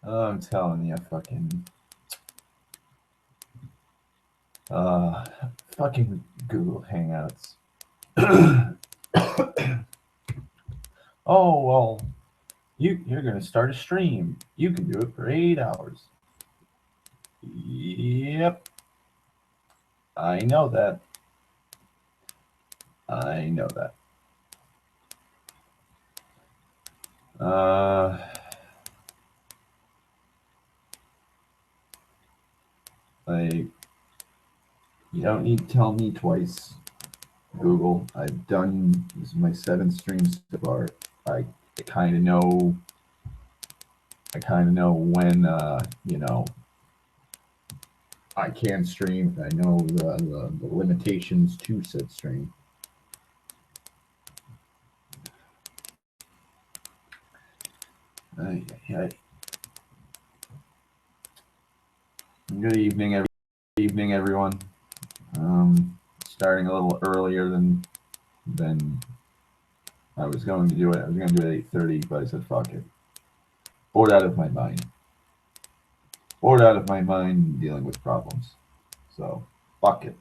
I'm telling you, fucking Google Hangouts. Oh well, you're gonna start a stream. You can do it for 8 hours. Yep, I know that. I know that. Like, you don't need to tell me twice, Google. I've done, this is my 7th stream so far. I kind of know. I kind of know when I can stream. I know the limitations to said stream. Good evening, everyone. Starting a little earlier than I was going to do it. I was going to do it at 8:30, but I said fuck it. Bored out of my mind. Bored out of my mind dealing with problems. So fuck it.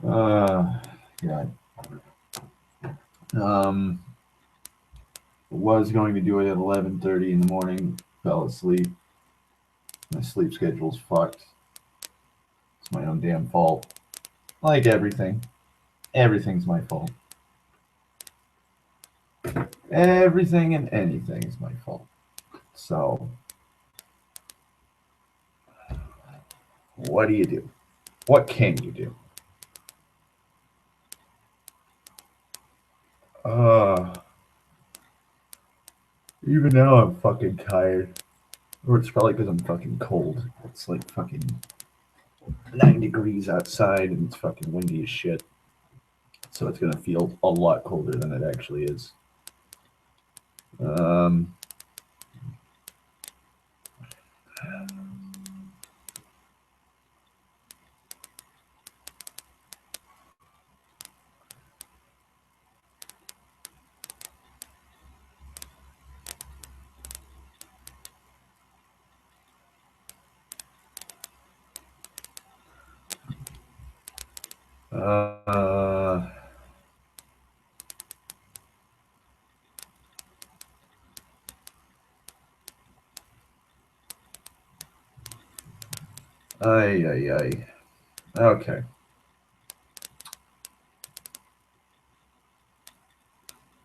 God. Was going to do it at 11:30 in the morning. Fell asleep. My sleep schedule's fucked. It's my own damn fault. Like everything. Everything's my fault. Everything and anything is my fault. So, what do you do? What can you do? Even now I'm fucking tired. Or it's probably because I'm fucking cold. It's like fucking 9 degrees outside and it's fucking windy as shit. So it's gonna feel a lot colder than it actually is. Ay. Okay.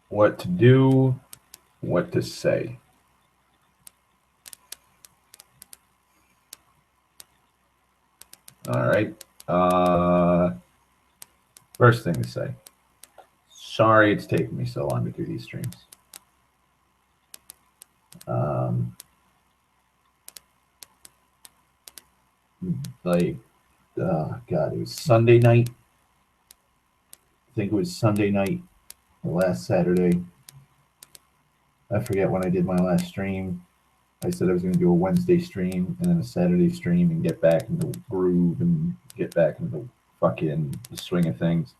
What to do, what to say. All right. First thing to say. Sorry it's taken me so long to do these streams. God, it was Sunday night. I think it was Sunday night or last Saturday. I forget when I did my last stream. I said I was going to do a Wednesday stream and then a Saturday stream and get back into the groove and get back into fucking the swing of things.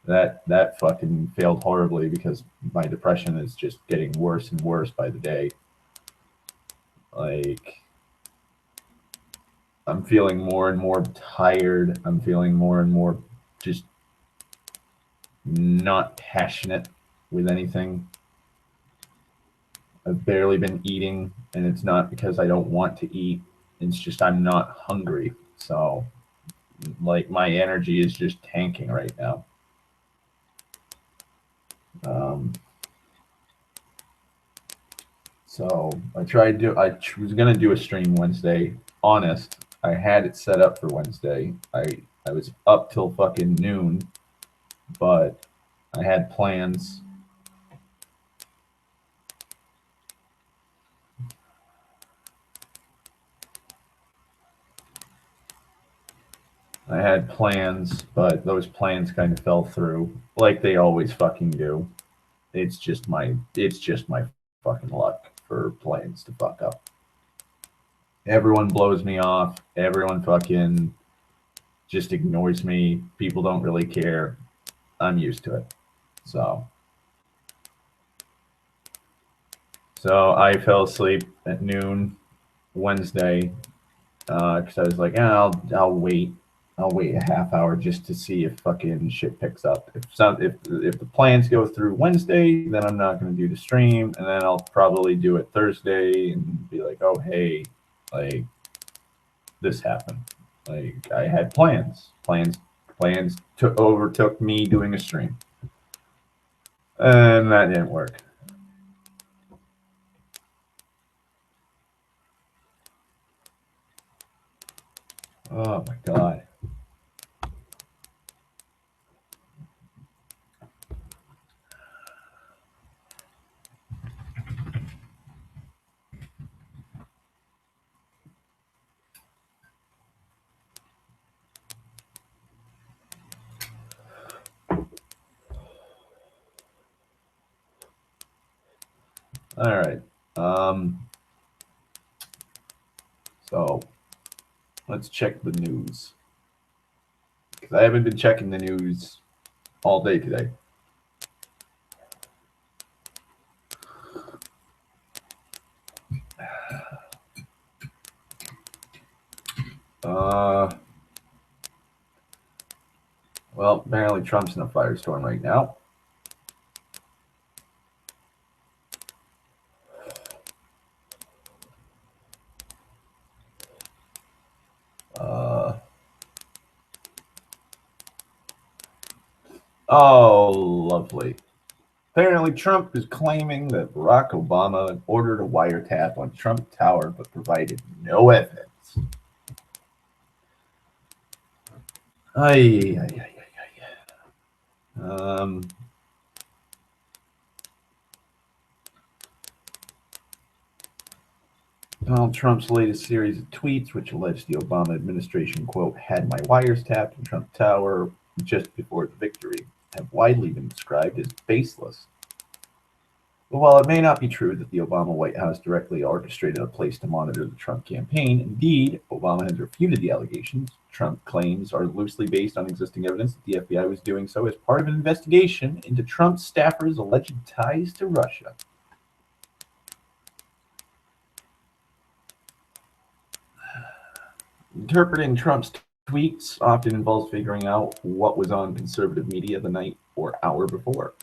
That fucking failed horribly because my depression is just getting worse and worse by the day. Like, I'm feeling more and more tired. I'm feeling more and more just not passionate with anything. I've barely been eating, and it's not because I don't want to eat. It's just I'm not hungry. So, like, my energy is just tanking right now. So I was gonna do a stream Wednesday. Honest, I had it set up for Wednesday. I was up till fucking noon, but I had plans. But those plans kind of fell through, like they always fucking do. It's just my fucking luck for plans to fuck up. Everyone blows me off. Everyone fucking just ignores me. People don't really care. I'm used to it. So So I fell asleep at noon Wednesday because I was like, I'll wait. I'll wait a half hour just to see if fucking shit picks up. If the plans go through Wednesday, then I'm not going to do the stream, and then I'll probably do it Thursday and be like, oh hey, like this happened. Like I had plans overtook me doing a stream, and that didn't work. Oh my god. All right. So let's check the news because I haven't been checking the news all day today. Well, apparently Trump's in a firestorm right now. Oh, lovely. Apparently, Trump is claiming that Barack Obama ordered a wiretap on Trump Tower but provided no evidence. Donald Trump's latest series of tweets, which alleged the Obama administration, quote, had my wires tapped in Trump Tower just before the victory, have widely been described as baseless. But while it may not be true that the Obama White House directly orchestrated a place to monitor the Trump campaign, indeed, Obama has refuted the allegations. Trump claims are loosely based on existing evidence that the FBI was doing so as part of an investigation into Trump staffers' alleged ties to Russia. Interpreting Trump's tweets often involves figuring out what was on conservative media the night or hour before.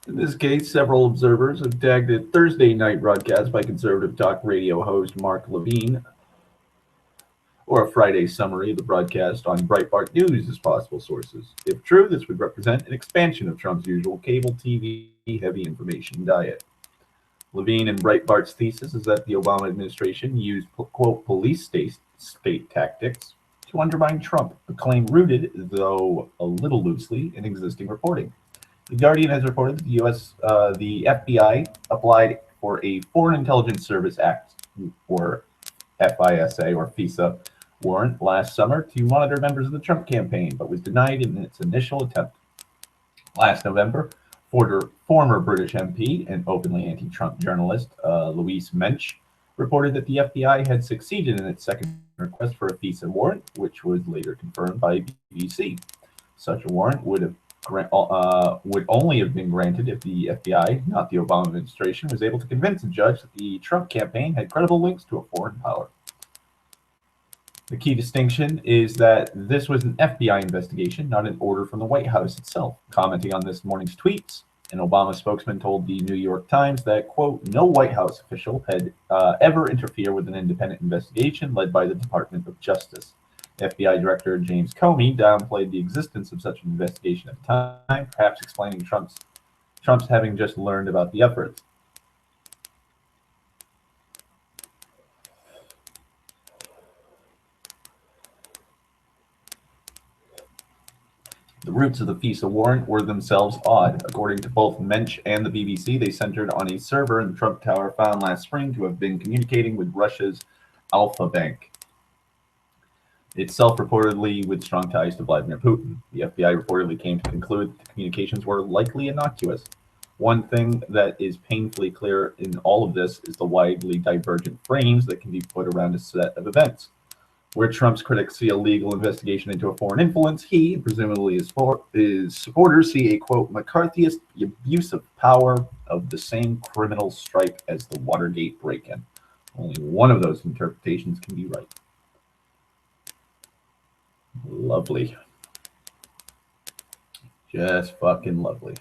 In this case, several observers have tagged a Thursday night broadcast by conservative talk radio host Mark Levine, or a Friday summary of the broadcast on Breitbart News as possible sources. If true, this would represent an expansion of Trump's usual cable TV heavy information diet. Levine and Breitbart's thesis is that the Obama administration used, quote, police state tactics to undermine Trump, a claim rooted, though a little loosely, in existing reporting. The Guardian has reported that the FBI applied for a Foreign Intelligence Service Act, or FISA or FISA, warrant last summer to monitor members of the Trump campaign, but was denied in its initial attempt. Last November, former British MP and openly anti-Trump journalist Louise Mensch reported that the FBI had succeeded in its second request for a FISA warrant, which was later confirmed by BBC. Such a warrant would only have been granted if the FBI, not the Obama administration, was able to convince a judge that the Trump campaign had credible links to a foreign power. The key distinction is that this was an FBI investigation, not an order from the White House itself. Commenting on this morning's tweets, an Obama spokesman told the New York Times that, quote, no White House official had ever interfered with an independent investigation led by the Department of Justice. FBI Director James Comey downplayed the existence of such an investigation at the time, perhaps explaining Trump's having just learned about the efforts. The roots of the FISA warrant were themselves odd. According to both Mensch and the BBC, they centered on a server in the Trump Tower found last spring to have been communicating with Russia's Alfa Bank, itself reportedly with strong ties to Vladimir Putin. The FBI reportedly came to conclude that the communications were likely innocuous. One thing that is painfully clear in all of this is the widely divergent frames that can be put around a set of events. Where Trump's critics see a legal investigation into a foreign influence, he, and presumably his supporters, see a, quote, McCarthyist abuse of power of the same criminal stripe as the Watergate break-in. Only one of those interpretations can be right. Lovely. Just fucking lovely.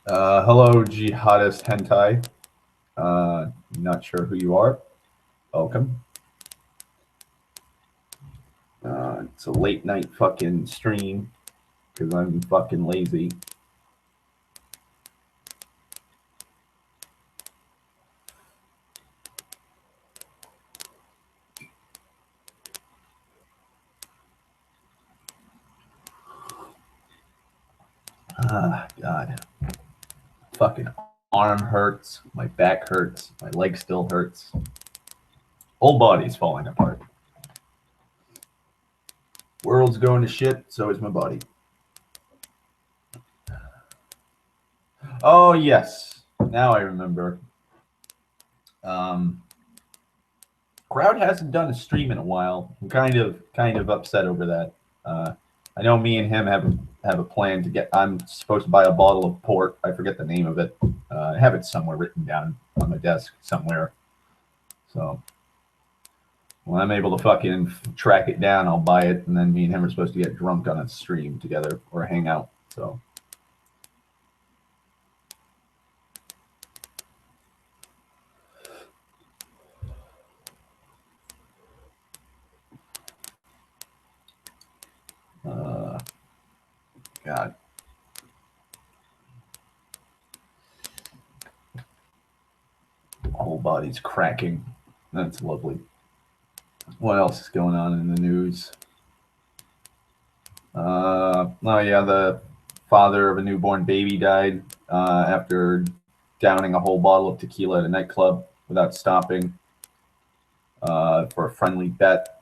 Hello, jihadist hentai. Not sure who you are. Welcome. It's a late night fucking stream because I'm fucking lazy. God. Fucking arm hurts. My back hurts. My leg still hurts. Whole body's falling apart. World's going to shit, so is my body. Oh, yes. Now I remember. Crowd hasn't done a stream in a while. I'm kind of upset over that. I know me and him have a plan to get. I'm supposed to buy a bottle of port. I forget the name of it. I have it somewhere written down on my desk somewhere. So when I'm able to fucking track it down, I'll buy it, and then me and him are supposed to get drunk on a stream together or hang out. So. God. Whole body's cracking. That's lovely. What else is going on in the news? Oh yeah, the father of a newborn baby died after downing a whole bottle of tequila at a nightclub without stopping for a friendly bet.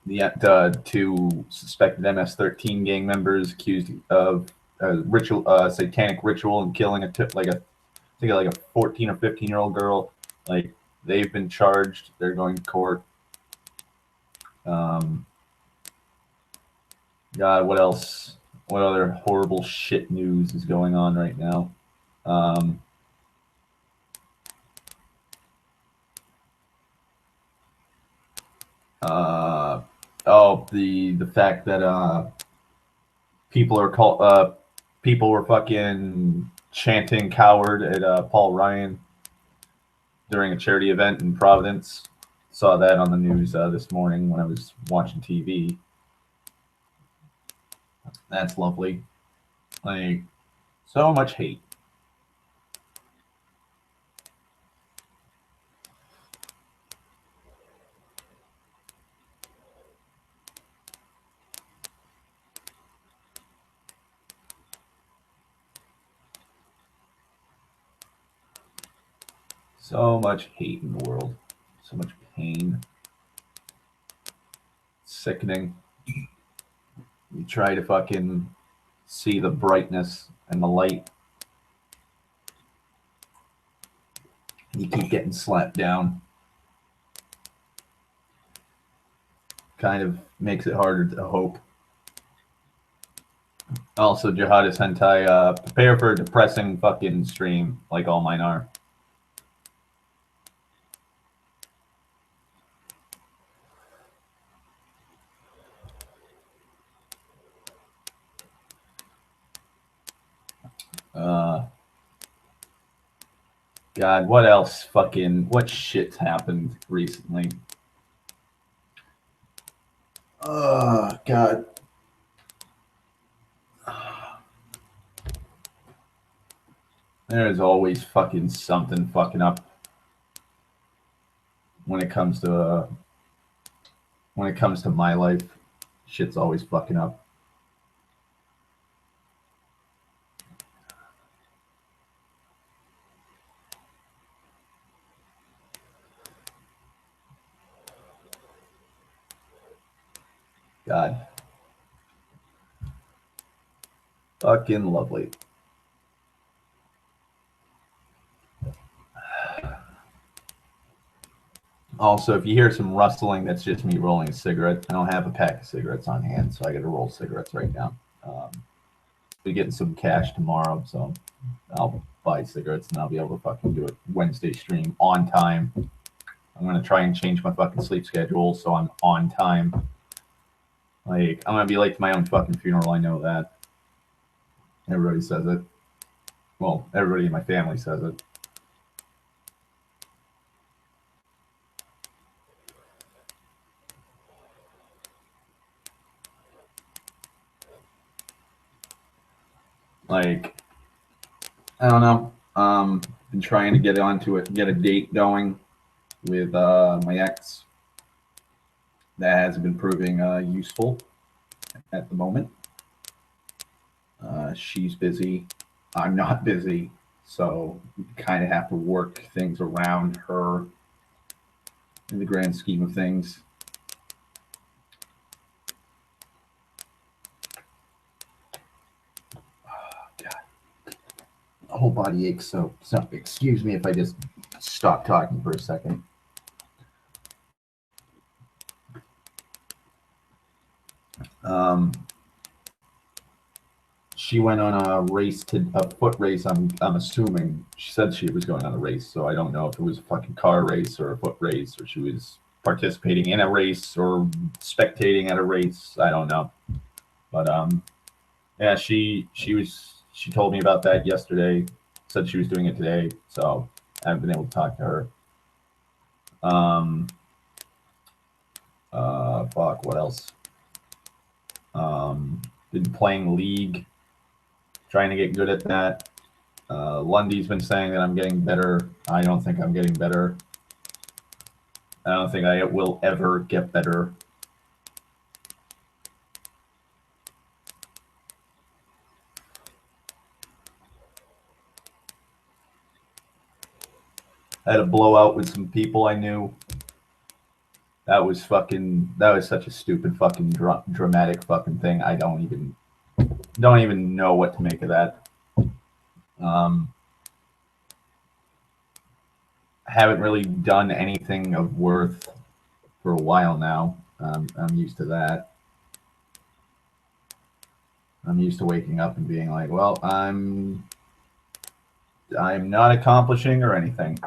The two suspected MS-13 gang members accused of satanic ritual and killing a 14 or 15-year-old girl. Like, they've been charged. They're going to court. God, what else? What other horrible shit news is going on right now? The fact that people were fucking chanting "coward" at Paul Ryan during a charity event in Providence. Saw that on the news this morning when I was watching TV. That's lovely. Like, so much hate. So much hate in the world. So much pain. Sickening. You try to fucking see the brightness and the light. You keep getting slapped down. Kind of makes it harder to hope. Also, jihadist hentai, prepare for a depressing fucking stream, like all mine are. God, what else what shit's happened recently? God. There's always fucking something fucking up when it comes to my life. Shit's always fucking up. God. Fucking lovely. Also, if you hear some rustling, that's just me rolling a cigarette. I don't have a pack of cigarettes on hand, so I got to roll cigarettes right now. Be getting some cash tomorrow, so I'll buy cigarettes and I'll be able to fucking do a Wednesday stream on time. I'm gonna try and change my fucking sleep schedule so I'm on time. Like, I'm gonna be late to my own fucking funeral. I know that. Everybody says it. Well, everybody in my family says it. Like, I don't know. Been trying to get onto it, get a date going with my ex. That hasn't been proving useful at the moment. She's busy. I'm not busy. So we kind of have to work things around her in the grand scheme of things. Whole body aches, so excuse me if I just stop talking for a second. She went on a foot race. I'm assuming she said she was going on a race, so I don't know if it was a fucking car race or a foot race, or she was participating in a race or spectating at a race. I don't know, but yeah, she told me about that yesterday. Said she was doing it today, so I haven't been able to talk to her. Fuck, what else? Been playing League, trying to get good at that. Lundy's been saying that I'm getting better. I don't think I'm getting better. I don't think I will ever get better. I had a blowout with some people I knew. That was such a stupid fucking dramatic fucking thing. I don't even know what to make of that. Haven't really done anything of worth for a while now. I'm used to that. I'm used to waking up and being like, well, I'm not accomplishing or anything.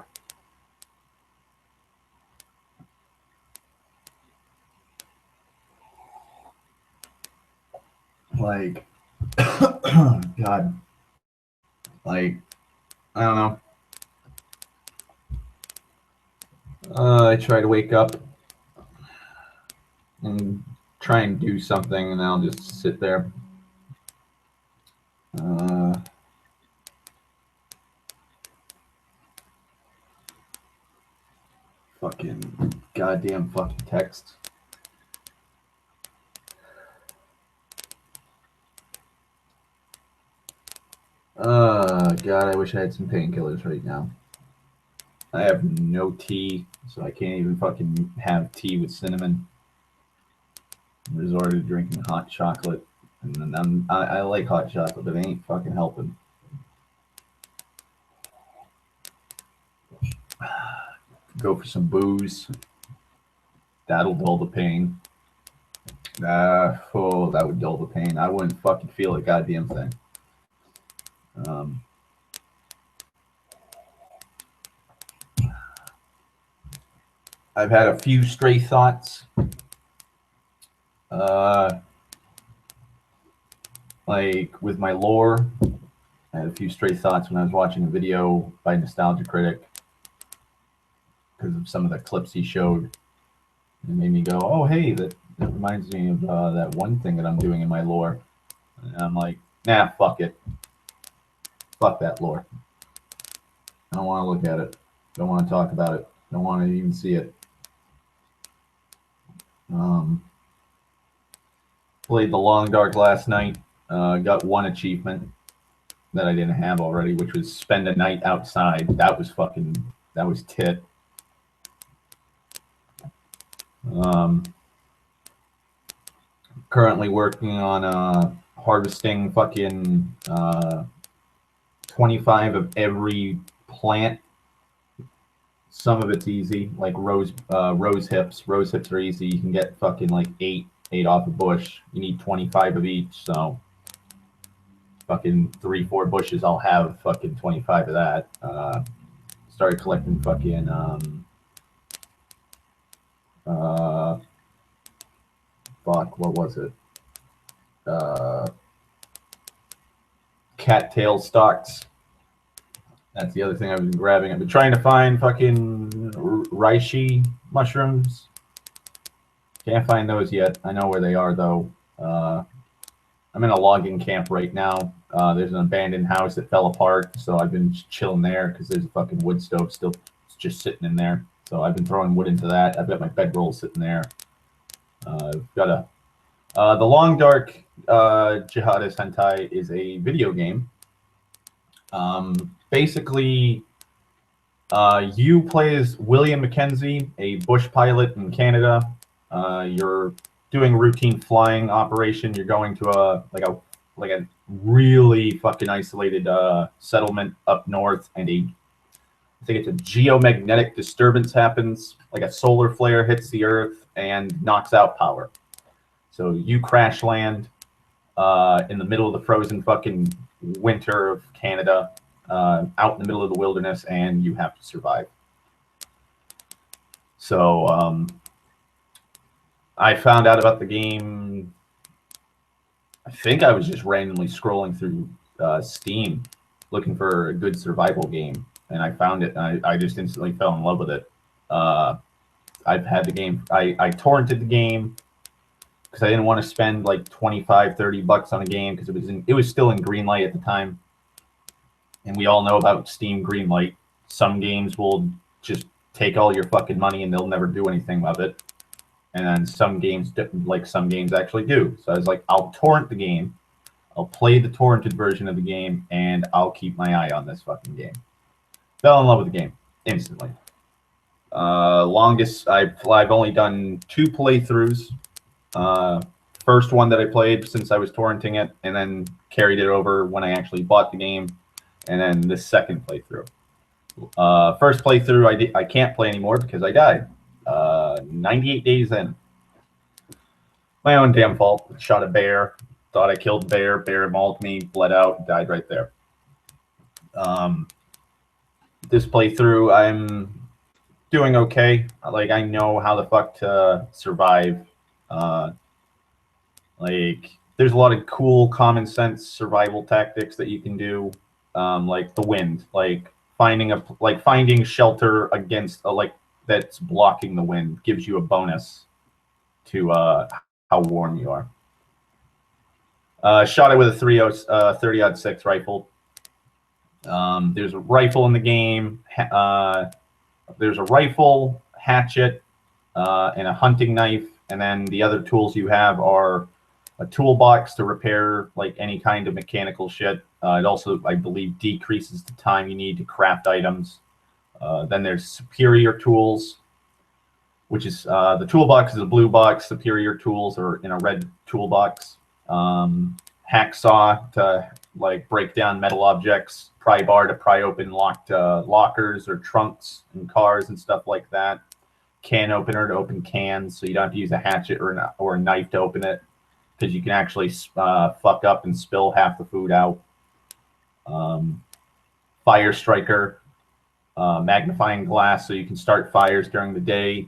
Like, God, like, I don't know. I try to wake up and try and do something, and I'll just sit there. Fucking goddamn fucking text. God, I wish I had some painkillers right now. I have no tea, so I can't even fucking have tea with cinnamon. I resorted to drinking hot chocolate, and then I like hot chocolate, but it ain't fucking helping. Go for some booze. That'll dull the pain. That would dull the pain. I wouldn't fucking feel a goddamn thing. I've had a few stray thoughts. Like with my lore, I had a few stray thoughts when I was watching a video by Nostalgia Critic because of some of the clips he showed. It made me go, oh, hey, that reminds me of that one thing that I'm doing in my lore. And I'm like, nah, fuck it. Fuck that lore. I don't want to look at it. Don't want to talk about it. Don't want to even see it. Played the Long Dark last night. Got one achievement that I didn't have already, which was spend a night outside. That was tit. Currently working on harvesting fucking 25 of every plant Some of it's easy, like rose hips. Rose hips are easy. You can get fucking like eight off a bush. You need 25 of each, so fucking 3-4 bushes. I'll have fucking 25 of that. Started collecting fucking fuck, what was it? Cattail stalks. That's the other thing I've been grabbing. I've been trying to find fucking reishi mushrooms. Can't find those yet. I know where they are, though. I'm in a logging camp right now. There's an abandoned house that fell apart, so I've been chilling there because there's a fucking wood stove still just sitting in there. So I've been throwing wood into that. I've got my bedroll sitting there. I've got the Long Dark Jihadist Hentai is a video game. Basically, you play as William Mackenzie, a bush pilot in Canada. You're doing routine flying operation. You're going to a really fucking isolated settlement up north, and I think it's a geomagnetic disturbance happens, like a solar flare hits the earth and knocks out power. So you crash land in the middle of the frozen fucking winter of Canada, out in the middle of the wilderness, and you have to survive. So I found out about the game. I think I was just randomly scrolling through Steam looking for a good survival game, and I found it, and I just instantly fell in love with it. I've had the game. I torrented the game because I didn't want to spend like $25-$30 on a game because it was still in greenlight at the time. And we all know about Steam greenlight. Some games will just take all your fucking money and they'll never do anything with it. And then some games actually do. So I was like, I'll torrent the game. I'll play the torrented version of the game, and I'll keep my eye on this fucking game. Fell in love with the game instantly. Longest I've only done 2 playthroughs. First one that I played since I was torrenting it, and then carried it over when I actually bought the game, and then the second playthrough. First playthrough I can't play anymore because I died. 98 days in. My own damn fault. Shot a bear. Thought I killed the bear. Bear mauled me, bled out, died right there. This playthrough, I'm doing okay. Like, I know how the fuck to survive. Like, there's a lot of cool common sense survival tactics that you can do, like the wind, like finding shelter against that's blocking the wind gives you a bonus to how warm you are. Shot it with a 30-06 rifle. There's a rifle in the game. There's a rifle, hatchet, and a hunting knife. And then the other tools you have are a toolbox to repair like any kind of mechanical shit. It also, I believe, decreases the time you need to craft items. Then there's superior tools, which is the toolbox is a blue box. Superior tools are in a red toolbox. Hacksaw to like break down metal objects. Pry bar to pry open locked lockers or trunks in cars and stuff like that. Can opener to open cans, so you don't have to use a hatchet or a knife to open it, because you can actually fuck up and spill half the food out. Fire striker, magnifying glass, so you can start fires during the day.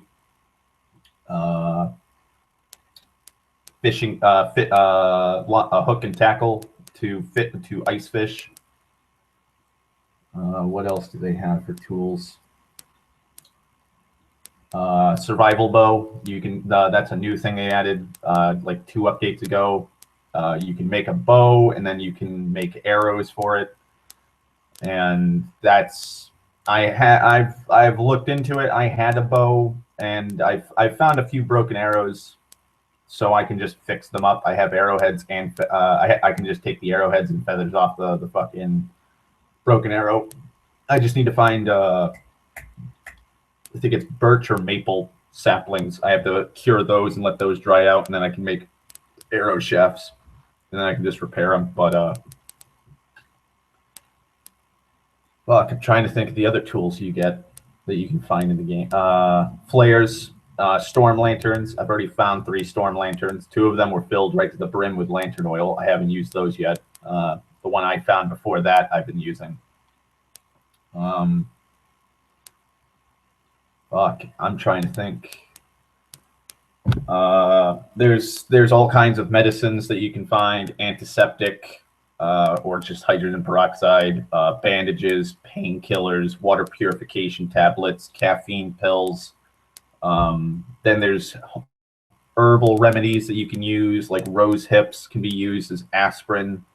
Fishing, a hook and tackle to fit to ice fish. What else do they have for tools? Survival bow. You can. That's a new thing they added like 2 updates ago. You can make a bow, and then you can make arrows for it. And that's I've looked into it. I had a bow, and I've found a few broken arrows, so I can just fix them up. I have arrowheads, and I can just take the arrowheads and feathers off the fucking broken arrow. I just need to find I think it's birch or maple saplings. I have to cure those and let those dry out, and then I can make arrow shafts, and then I can just repair them. But fuck, I'm trying to think of the other tools you get. that you can find in the game. Flares, storm lanterns. I've already found 3 storm lanterns. 2 of them were filled right to the brim with lantern oil. I haven't used those yet. The one I found before that, I've been using. Fuck, I'm trying to think. There's all kinds of medicines that you can find, antiseptic, or just hydrogen peroxide, bandages, painkillers, water purification tablets, caffeine pills. Then there's herbal remedies that you can use, like rose hips can be used as aspirin.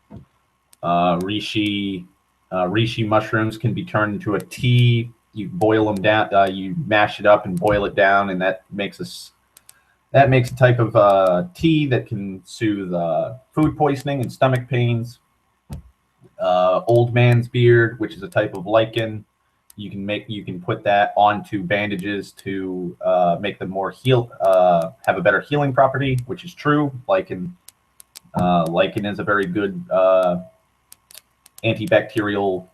Reishi mushrooms can be turned into a tea. You boil them down, you mash it up and boil it down, and that makes a type of tea that can soothe food poisoning and stomach pains. Old man's beard, which is a type of lichen, you can put that onto bandages to make them more have a better healing property, which is true. Lichen is a very good antibacterial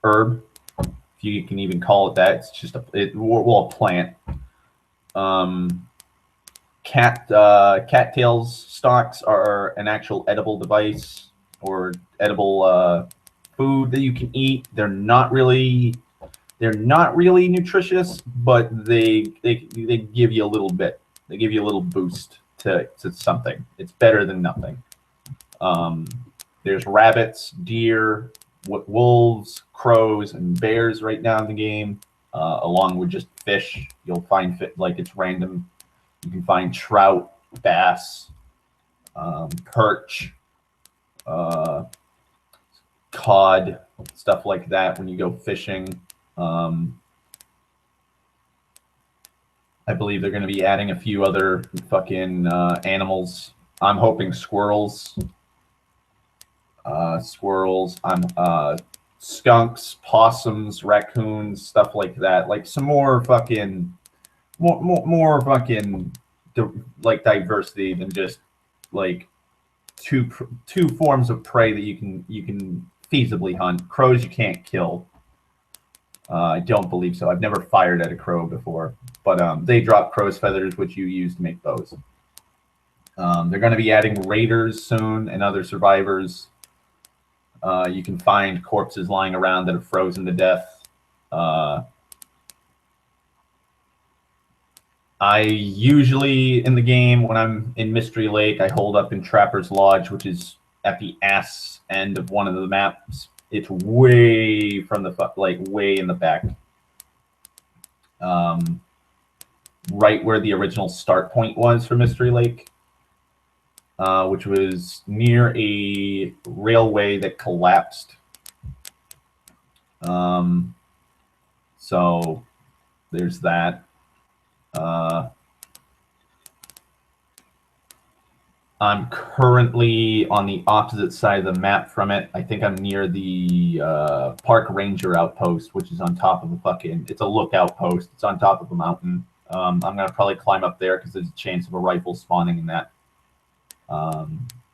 herb, if you can even call it that. It's just a plant. Cattails stalks are an actual edible device or edible food that you can eat. They're not really nutritious, but they give you a little bit. They give you a little boost to something. It's better than nothing. There's rabbits, deer, wolves, crows, and bears right now in the game, along with just fish. You'll find like it's random. You can find trout, bass, perch, cod, stuff like that when you go fishing. I believe they're going to be adding a few other fucking animals. I'm hoping squirrels. Skunks, possums, raccoons, stuff like that. Like some more fucking, more fucking, like diversity than just like two forms of prey that you can feasibly hunt. Crows you can't kill. I don't believe so. I've never fired at a crow before, but they drop crow's feathers, which you use to make bows. They're going to be adding raiders soon and other survivors. You can find corpses lying around that have frozen to death. I usually, in the game, when I'm in Mystery Lake, I hold up in Trapper's Lodge, which is at the ass end of one of the maps. It's way from the way in the back, right where the original start point was for Mystery Lake, which was near a railway that collapsed. So there's that. I'm currently on the opposite side of the map from it. I think I'm near the Park Ranger outpost, which is on top of it's a lookout post. It's on top of a mountain. I'm going to probably climb up there because there's a chance of a rifle spawning in that.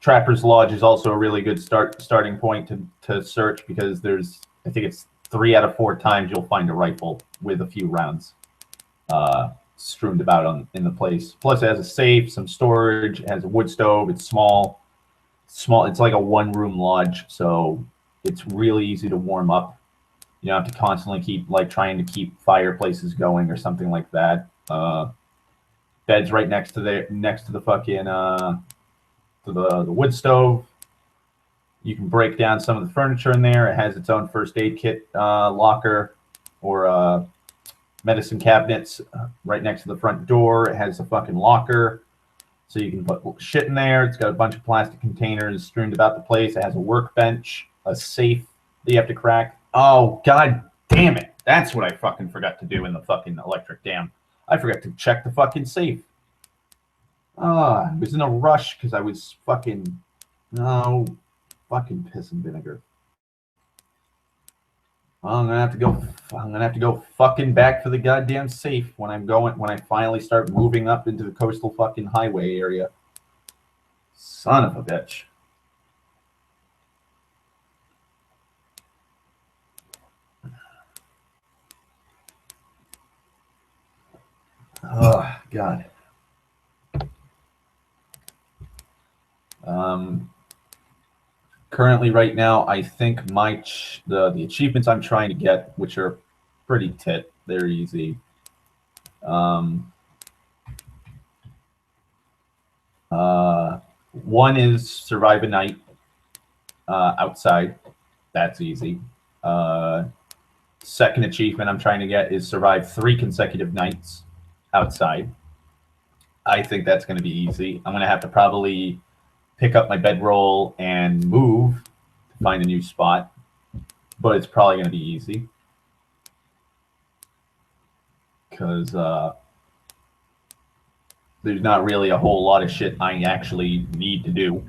Trapper's Lodge is also a really good starting point to search, because I think it's 3 out of 4 times you'll find a rifle with a few rounds strewn about in the place. Plus, it has a safe, some storage, it has a wood stove. It's small. It's like a 1-room lodge, so it's really easy to warm up. You don't have to constantly keep trying to keep fireplaces going or something like that. Bed's right next to the fucking the wood stove. You can break down some of the furniture in there. It has its own first aid kit locker or medicine cabinets right next to the front door. It has a fucking locker, so you can put shit in there. It's got a bunch of plastic containers strewn about the place. It has a workbench, a safe that you have to crack. Oh, god damn it. That's what I fucking forgot to do in the fucking electric dam. I forgot to check the fucking safe. I was in a rush because I was fucking piss and vinegar. I'm gonna have to go fucking back for the goddamn safe when I finally start moving up into the coastal fucking highway area. Son of a bitch. Oh God. Currently, right now, I think the achievements I'm trying to get, which are pretty tit, they're easy. One is survive a night outside. That's easy. Second achievement I'm trying to get is survive 3 consecutive nights outside. I think that's going to be easy. I'm going to have to probably pick up my bedroll and move to find a new spot, but it's probably going to be easy because there's not really a whole lot of shit I actually need to do.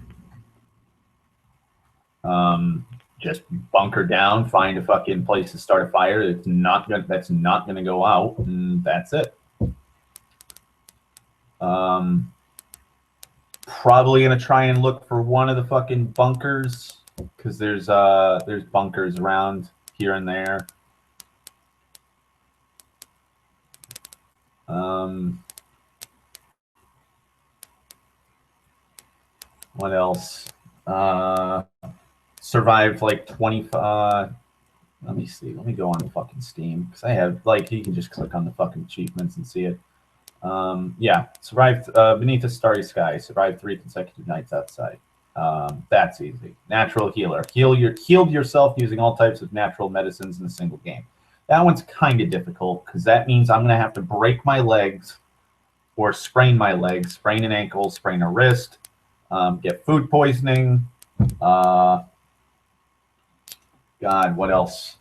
Just bunker down, find a fucking place to start a fire. That's not gonna go out, and that's it. Probably gonna try and look for one of the fucking bunkers because there's bunkers around here and there. What else? Survived like 20. Let me see. Let me go on the fucking Steam because I have like you can just click on the fucking achievements and see it. Yeah, survived beneath a starry sky. Survived 3 consecutive nights outside. That's easy. Natural healer. Healed yourself using all types of natural medicines in a single game. That one's kind of difficult because that means I'm gonna have to break my legs or sprain my legs, sprain an ankle, sprain a wrist, get food poisoning. God, what else?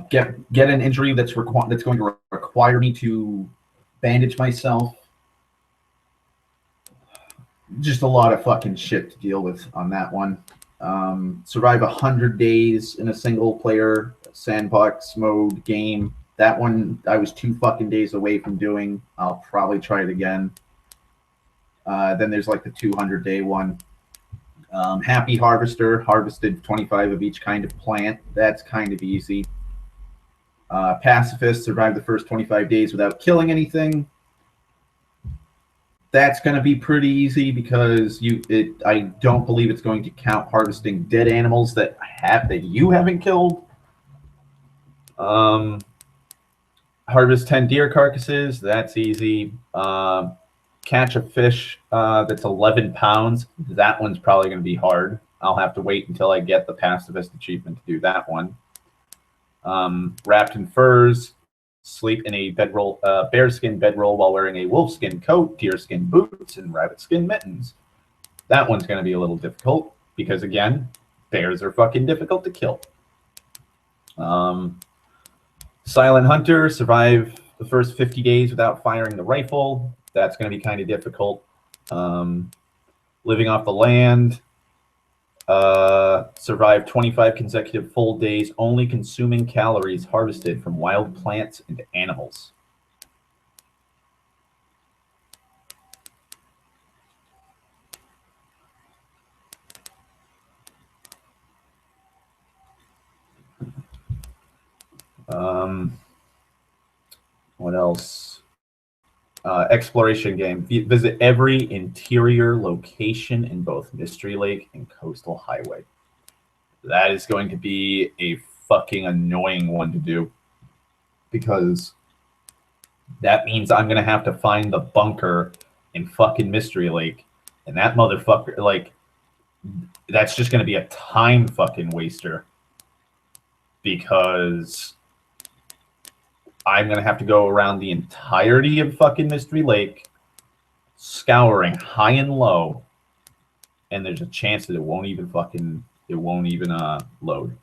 Get an injury that's going to require me to bandage myself. Just a lot of fucking shit to deal with on that one. Survive 100 days in a single player sandbox mode game. That one I was 2 fucking days away from doing. I'll probably try it again. Then there's like the 200-day one. Happy Harvester, harvested 25 of each kind of plant. That's kind of easy. Pacifist, survived the first 25 days without killing anything. That's going to be pretty easy because I don't believe it's going to count harvesting dead animals that you haven't killed. Harvest 10 deer carcasses. That's easy. Catch a fish that's 11 pounds. That one's probably going to be hard. I'll have to wait until I get the pacifist achievement to do that one. Wrapped in furs. Sleep in a bedroll, bearskin bedroll while wearing a wolfskin coat, deerskin boots, and rabbitskin mittens. That one's going to be a little difficult because, again, bears are fucking difficult to kill. Silent Hunter, survive the first 50 days without firing the rifle. That's going to be kind of difficult. Living off the land. Survive 25 consecutive full days only consuming calories harvested from wild plants and animals. What else? Exploration game. Visit every interior location in both Mystery Lake and Coastal Highway. That is going to be a fucking annoying one to do because that means I'm going to have to find the bunker in fucking Mystery Lake. And that motherfucker, like, that's just going to be a time fucking waster because I'm going to have to go around the entirety of fucking Mystery Lake, scouring high and low, and there's a chance that it won't even load.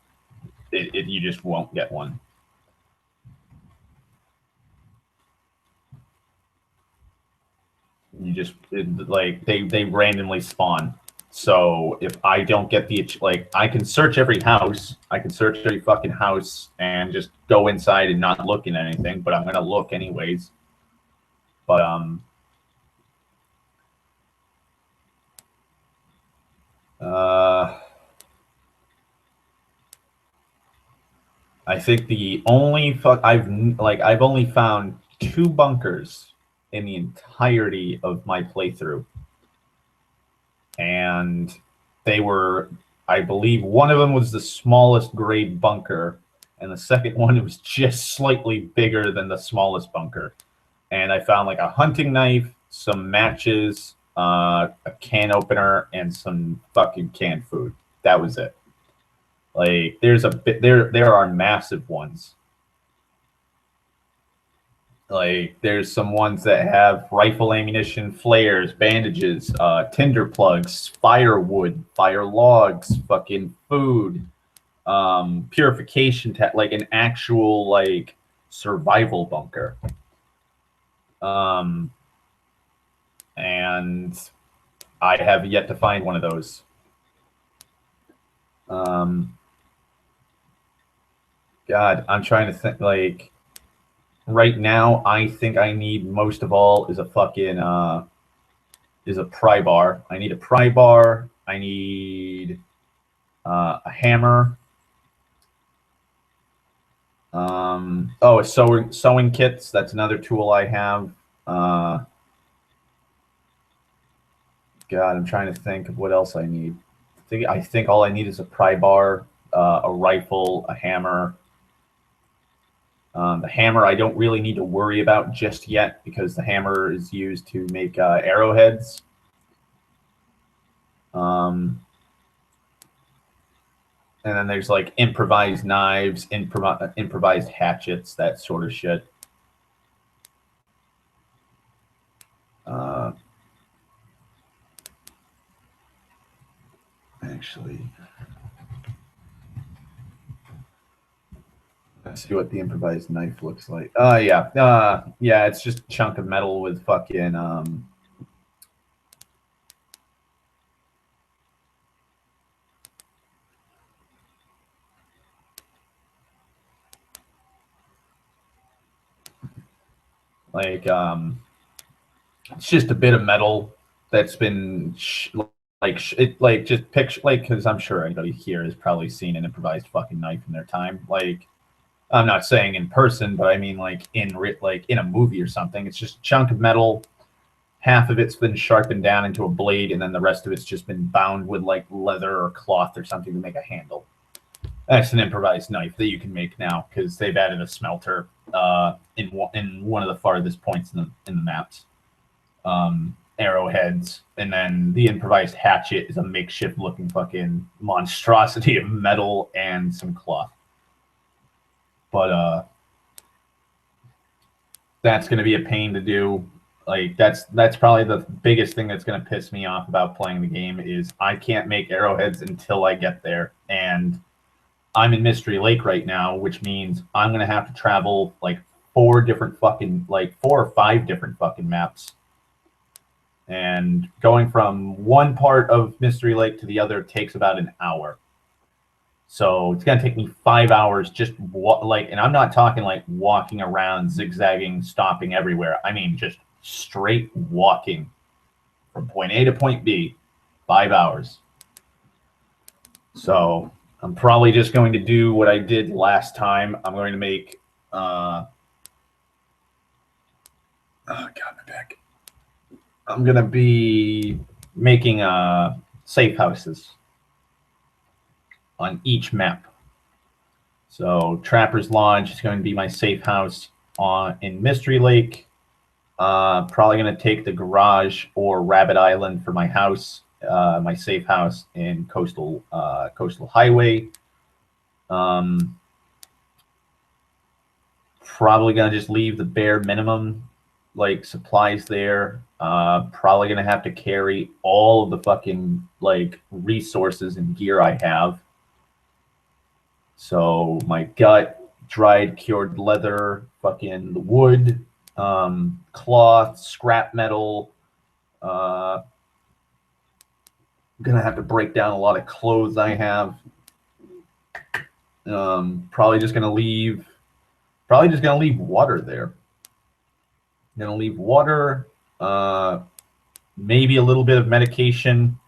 You just won't get one. You just they randomly spawn. So if I don't get I can search every house. I can search every fucking house and just go inside and not look at anything, but I'm gonna look anyways. But I think the only I've only found 2 bunkers in the entirety of my playthrough. And they were, I believe, one of them was the smallest grade bunker, and the second one was just slightly bigger than the smallest bunker. And I found like a hunting knife, some matches, a can opener, and some fucking canned food. That was it. Like there's a bit there are massive ones. Like there's some ones that have rifle ammunition, flares, bandages, tinder plugs, firewood, fire logs, fucking food, purification like an actual like survival bunker. And I have yet to find one of those. God, I'm trying to think. Like right now, I think I need most of all is a fucking is a pry bar. I need a pry bar. I need a hammer. Oh, a sewing kits. That's another tool I have. God, I'm trying to think of what else I need. I think all I need is a pry bar, a rifle, a hammer. The hammer I don't really need to worry about just yet because the hammer is used to make arrowheads. And then there's like improvised knives, improvised hatchets, that sort of shit. Actually, let's see what the improvised knife looks like. Yeah. Yeah, it's just a chunk of metal with fucking like it's just a bit of metal that's been just picture like, because I'm sure anybody here has probably seen an improvised fucking knife in their time. Like, I'm not saying in person, but I mean like in a movie or something. It's just a chunk of metal. Half of it's been sharpened down into a blade, and then the rest of it's just been bound with like leather or cloth or something to make a handle. That's an improvised knife that you can make now because they've added a smelter in one of the farthest points in the maps. Arrowheads, and then the improvised hatchet is a makeshift looking fucking monstrosity of metal and some cloth. But that's going to be a pain to do. Like that's probably the biggest thing that's going to piss me off about playing the game is I can't make arrowheads until I get there, and I'm in Mystery Lake right now, which means I'm going to have to travel like 4 or 5 different fucking maps. And going from one part of Mystery Lake to the other takes about an hour. So it's going to take me 5 hours just and I'm not talking like walking around, zigzagging, stopping everywhere. I mean, just straight walking from point A to point B, 5 hours. So I'm probably just going to do what I did last time. I'm going to make, oh God, my back. I'm going to be making safe houses on each map. So Trapper's Lodge is going to be my safe house in Mystery Lake. Probably going to take the garage or Rabbit Island for my house, my safe house in Coastal Highway. Probably going to just leave the bare minimum like supplies there. Probably gonna have to carry all of the fucking like resources and gear I have. So my gut, dried cured leather, fucking wood, cloth, scrap metal. I'm gonna have to break down a lot of clothes I have. Probably just gonna leave water there. I'm gonna leave water, maybe a little bit of medication,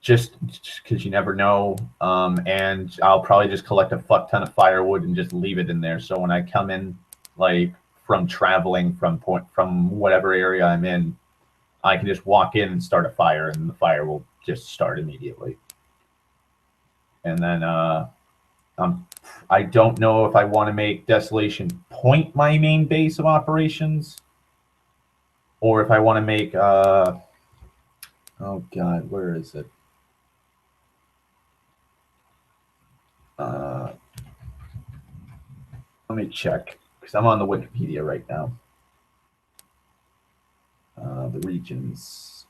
just because you never know. And I'll probably just collect a fuck ton of firewood and just leave it in there. So when I come in like from traveling from whatever area I'm in, I can just walk in and start a fire, and the fire will just start immediately. And then I don't know if I want to make Desolation Point my main base of operations, or if I want to make oh god, where is it? Let me check, because I'm on the Wikipedia right now. The regions.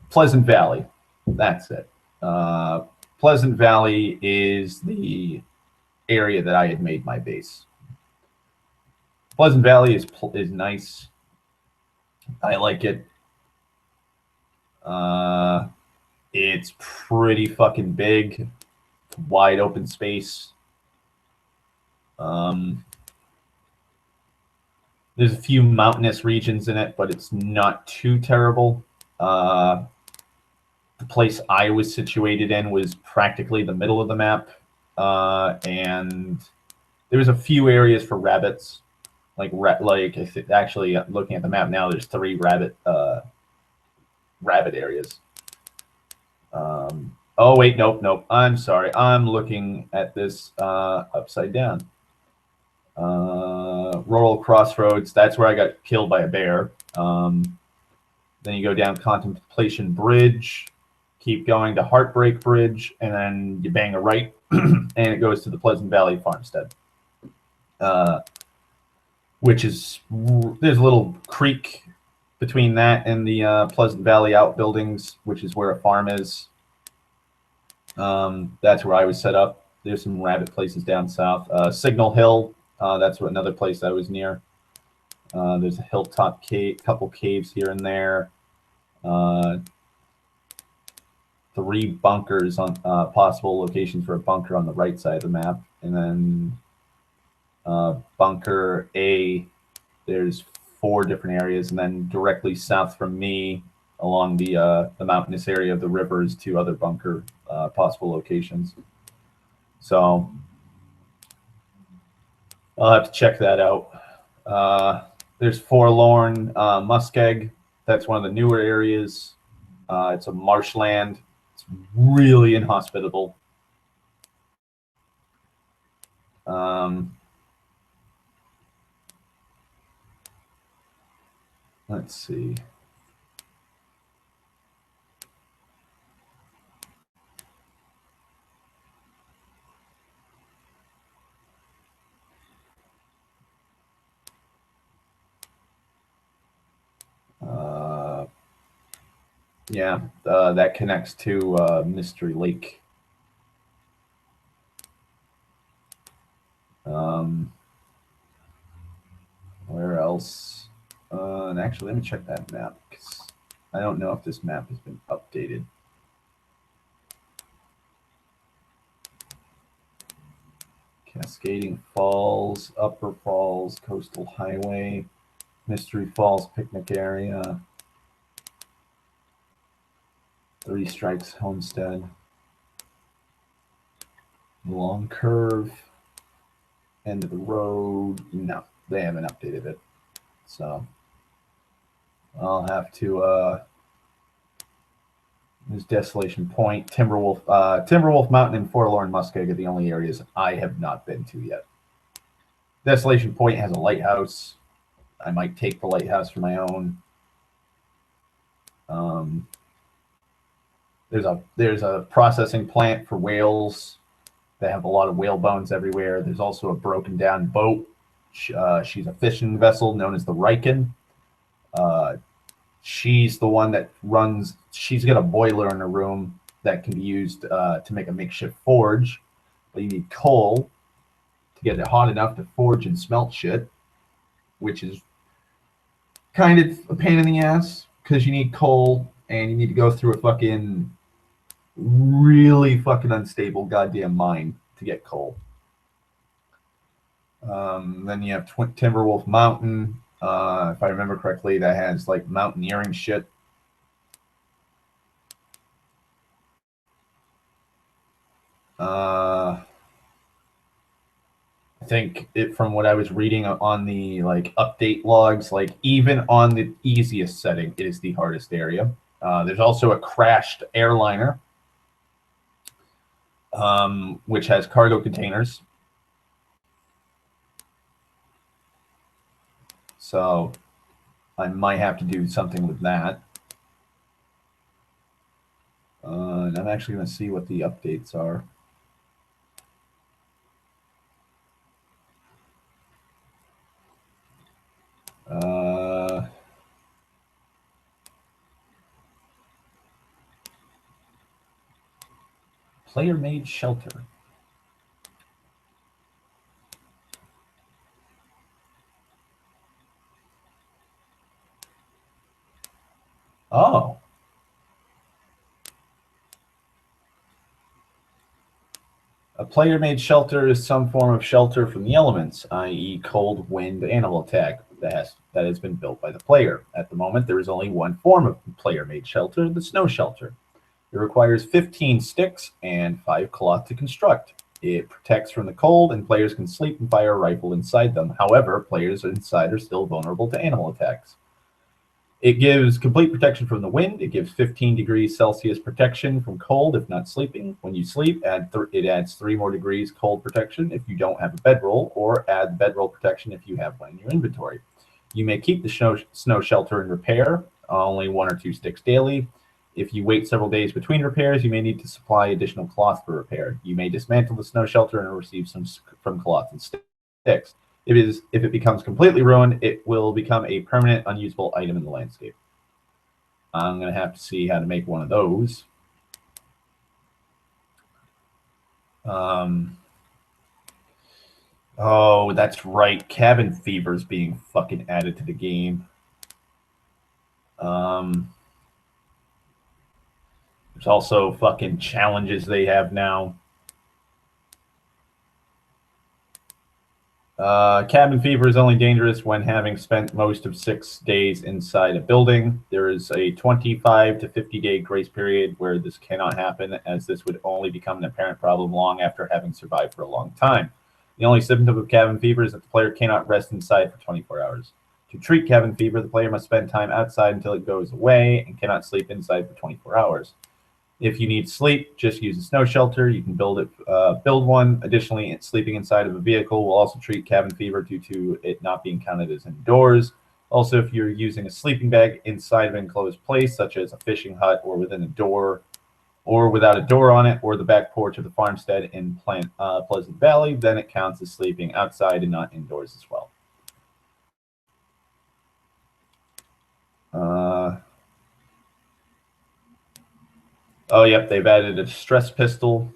Pleasant Valley. That's it. Pleasant Valley is the area that I had made my base. Pleasant Valley is nice. I like it. It's pretty fucking big. Wide open space. There's a few mountainous regions in it, but it's not too terrible. The place I was situated in was practically the middle of the map, and there was a few areas for rabbits. Actually, looking at the map now, there's 3 rabbit areas. Oh wait, nope. I'm sorry. I'm looking at this upside down. Rural Crossroads. That's where I got killed by a bear. Then you go down Contemplation Bridge, keep going to Heartbreak Bridge, and then you bang a right, and it goes to the Pleasant Valley Farmstead. Which is, there's a little creek between that and the Pleasant Valley Outbuildings, which is where a farm is. That's where I was set up. There's some rabbit places down south. Signal Hill, that's another place I was near. There's a hilltop cave, couple caves here and there. 3 bunkers on possible locations for a bunker on the right side of the map, and then Bunker A, there's 4 different areas, and then directly south from me along the mountainous area of the river is 2 other bunker possible locations. So I'll have to check that out. There's Forlorn Muskeg. That's one of the newer areas. It's a marshland. It's really inhospitable. Let's see. Yeah, that connects to Mystery Lake. Where else? And actually, let me check that map, because I don't know if this map has been updated. Cascading Falls, Upper Falls, Coastal Highway, Mystery Falls Picnic Area, 3 Strikes Homestead, Long Curve, End of the Road. No, they haven't updated it. So I'll have to there's Desolation Point, Timberwolf Mountain, and Forlorn Muskeg are the only areas I have not been to yet. Desolation Point has a lighthouse. I might take the lighthouse for my own. There's a processing plant for whales. They have a lot of whale bones everywhere. There's also a broken down boat. She's a fishing vessel known as the Riken. She's the one that runs. She's got a boiler in her room that can be used to make a makeshift forge, but you need coal to get it hot enough to forge and smelt shit, which is kind of a pain in the ass, because you need coal and you need to go through a fucking really fucking unstable goddamn mine to get coal. Then you have Timberwolf Mountain. If I remember correctly, that has like mountaineering shit. I think from what I was reading on the like update logs, like even on the easiest setting, it is the hardest area. There's also a crashed airliner, which has cargo containers. So I might have to do something with that. And I'm actually going to see what the updates are. Player-made shelter. Oh. A player-made shelter is some form of shelter from the elements, i.e. cold, wind, animal attack, that has been built by the player. At the moment, there is only one form of player-made shelter, the snow shelter. It requires 15 sticks and 5 cloth to construct. It protects from the cold, and players can sleep and fire a rifle inside them. However, players inside are still vulnerable to animal attacks. It gives complete protection from the wind. It gives 15 degrees Celsius protection from cold if not sleeping. When you sleep, it adds 3 more degrees cold protection if you don't have a bedroll, or add bedroll protection if you have one in your inventory. You may keep the snow shelter in repair, only 1 or 2 sticks daily. If you wait several days between repairs, you may need to supply additional cloth for repair. You may dismantle the snow shelter and receive some from cloth and sticks. If it becomes completely ruined, it will become a permanent unusable item in the landscape. I'm going to have to see how to make one of those. Oh, that's right. Cabin fever is being fucking added to the game. There's also fucking challenges they have now. Cabin fever is only dangerous when having spent most of 6 days inside a building. There is a 25 to 50 day grace period where this cannot happen, as this would only become an apparent problem long after having survived for a long time. The only symptom of cabin fever is that the player cannot rest inside for 24 hours. To treat cabin fever, the player must spend time outside until it goes away and cannot sleep inside for 24 hours. If you need sleep, just use a snow shelter. You can build one. Additionally, sleeping inside of a vehicle will also treat cabin fever due to it not being counted as indoors. Also, if you're using a sleeping bag inside of an enclosed place, such as a fishing hut or within a door, or without a door on it, or the back porch of the farmstead in Pleasant Valley, then it counts as sleeping outside and not indoors as well. Oh, yep, they've added a stress pistol.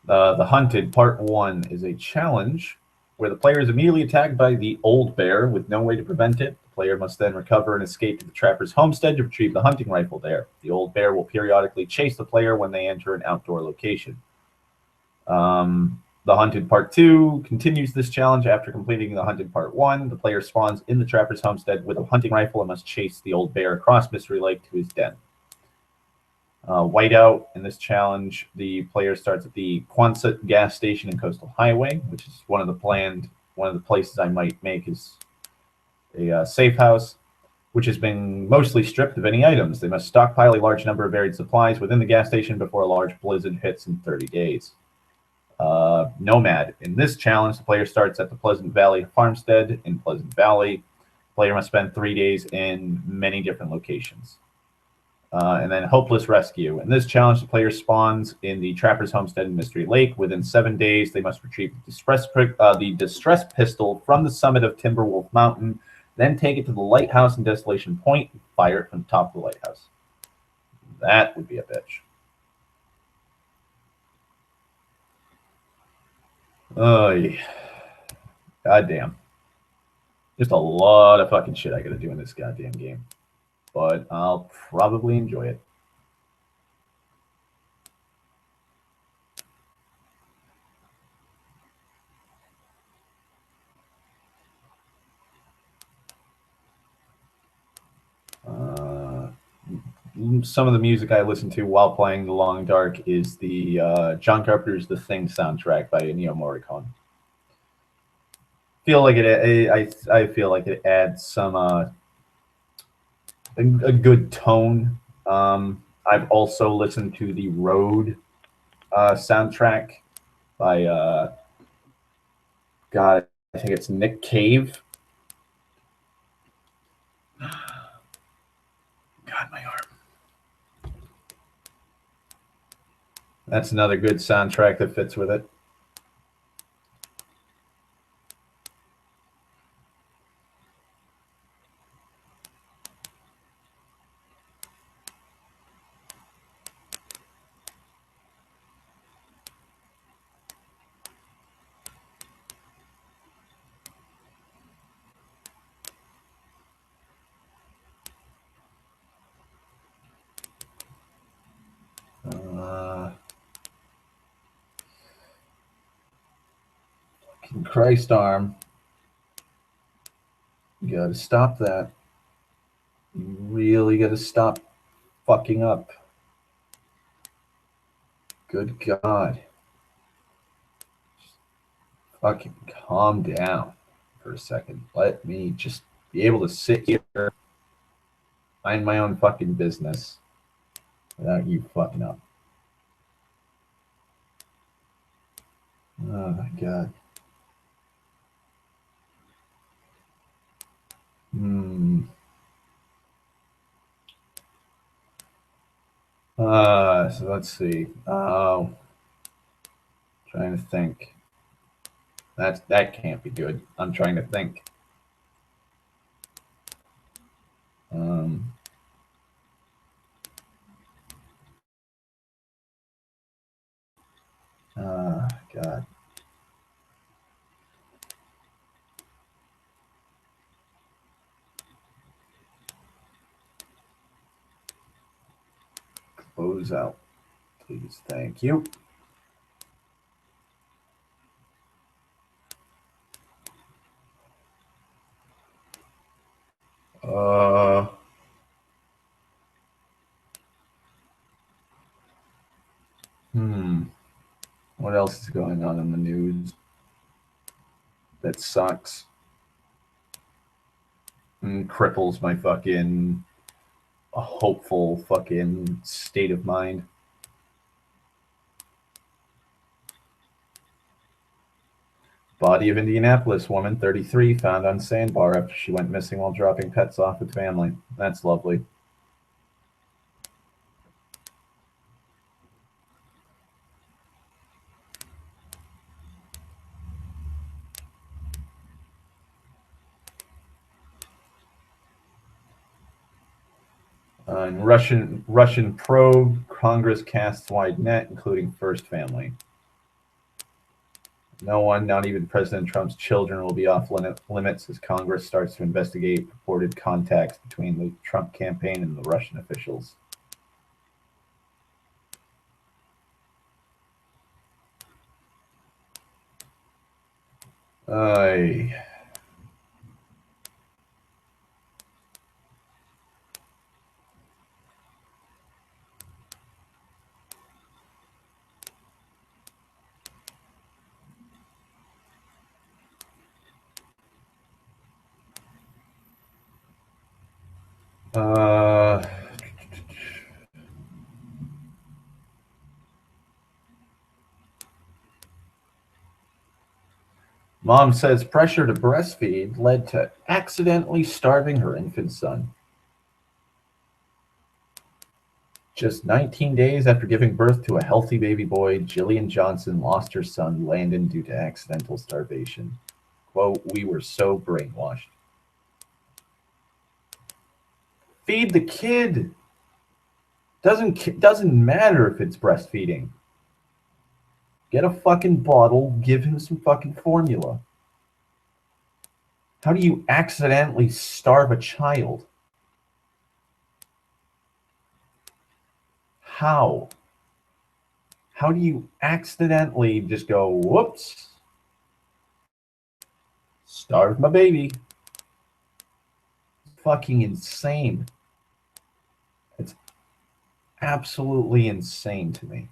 The Hunted Part 1 is a challenge where the player is immediately attacked by the old bear with no way to prevent it. The player must then recover and escape to the trapper's homestead to retrieve the hunting rifle there. The old bear will periodically chase the player when they enter an outdoor location. The Hunted Part 2 continues this challenge. After completing the Hunted Part 1, the player spawns in the trapper's homestead with a hunting rifle and must chase the old bear across Mystery Lake to his den. Whiteout, in this challenge, the player starts at the Quonset gas station and Coastal Highway, which is one of the places I might make is a safe house, which has been mostly stripped of any items. They must stockpile a large number of varied supplies within the gas station before a large blizzard hits in 30 days. Nomad. In this challenge, the player starts at the Pleasant Valley farmstead in Pleasant Valley. The player must spend 3 days in many different locations. And then Hopeless Rescue. In this challenge, the player spawns in the Trapper's Homestead in Mystery Lake. Within 7 days, they must retrieve the distress pistol from the summit of Timberwolf Mountain, then take it to the lighthouse in Desolation Point and fire it from the top of the lighthouse. That would be a bitch. Oh, yeah. Goddamn. Just a lot of fucking shit I gotta do in this goddamn game. But I'll probably enjoy it. some of the music I listen to while playing The Long Dark is the John Carpenter's The Thing soundtrack by Ennio Morricone. Feel like I feel like it adds some a good tone. I've also listened to the Road soundtrack by God, I think it's Nick Cave. God, my arm. That's another good soundtrack that fits with it. Christ arm. You gotta stop that. You really gotta stop fucking up. Good God. Fucking calm down for a second. Let me just be able to sit here, mind my own fucking business without you fucking up. Oh my God. So let's see. Trying to think. That can't be good. I'm trying to think. God. Close out, please. Thank you. What else is going on in the news that sucks and cripples my fucking hopeful fucking state of mind? Body of Indianapolis woman, 33, found on sandbar after she went missing while dropping pets off with family. That's lovely. Russian probe, Congress casts wide net, including first family. No one, not even President Trump's children, will be off limits as Congress starts to investigate purported contacts between the Trump campaign and the Russian officials. Aye. Mom says pressure to breastfeed led to accidentally starving her infant son. Just 19 days after giving birth to a healthy baby boy, Jillian Johnson lost her son, Landon, due to accidental starvation. Quote, "We were so brainwashed." Feed the kid. Doesn't matter if it's breastfeeding. Get a fucking bottle, give him some fucking formula. How do you accidentally starve a child? How? How do you accidentally just go, whoops, starve my baby? Fucking insane. It's absolutely insane to me.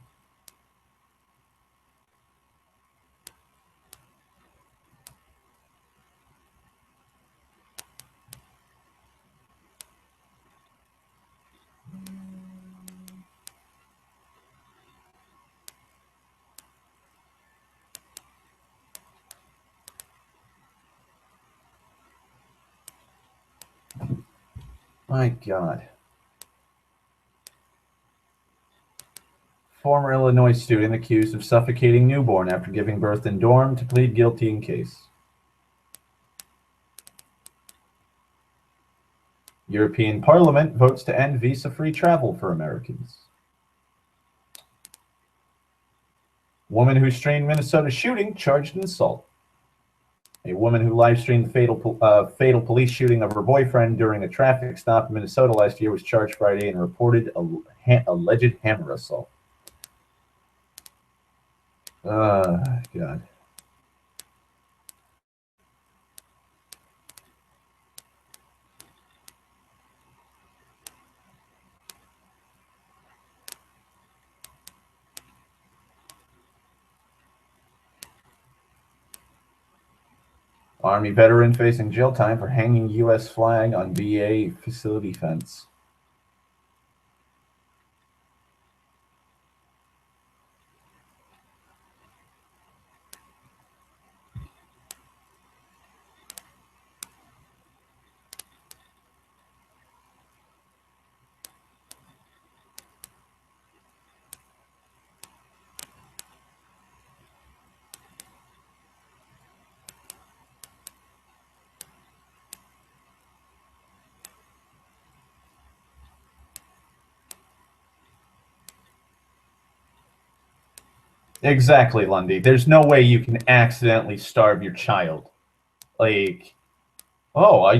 My God. Former Illinois student accused of suffocating newborn after giving birth in dorm to plead guilty in case. European Parliament votes to end visa-free travel for Americans. Woman who streamed Minnesota shooting charged in assault. A woman who live-streamed the fatal police shooting of her boyfriend during a traffic stop in Minnesota last year was charged Friday and reported alleged hammer assault. God. Army veteran facing jail time for hanging U.S. flag on VA facility fence. Exactly, Lundy. There's no way you can accidentally starve your child. Like, oh,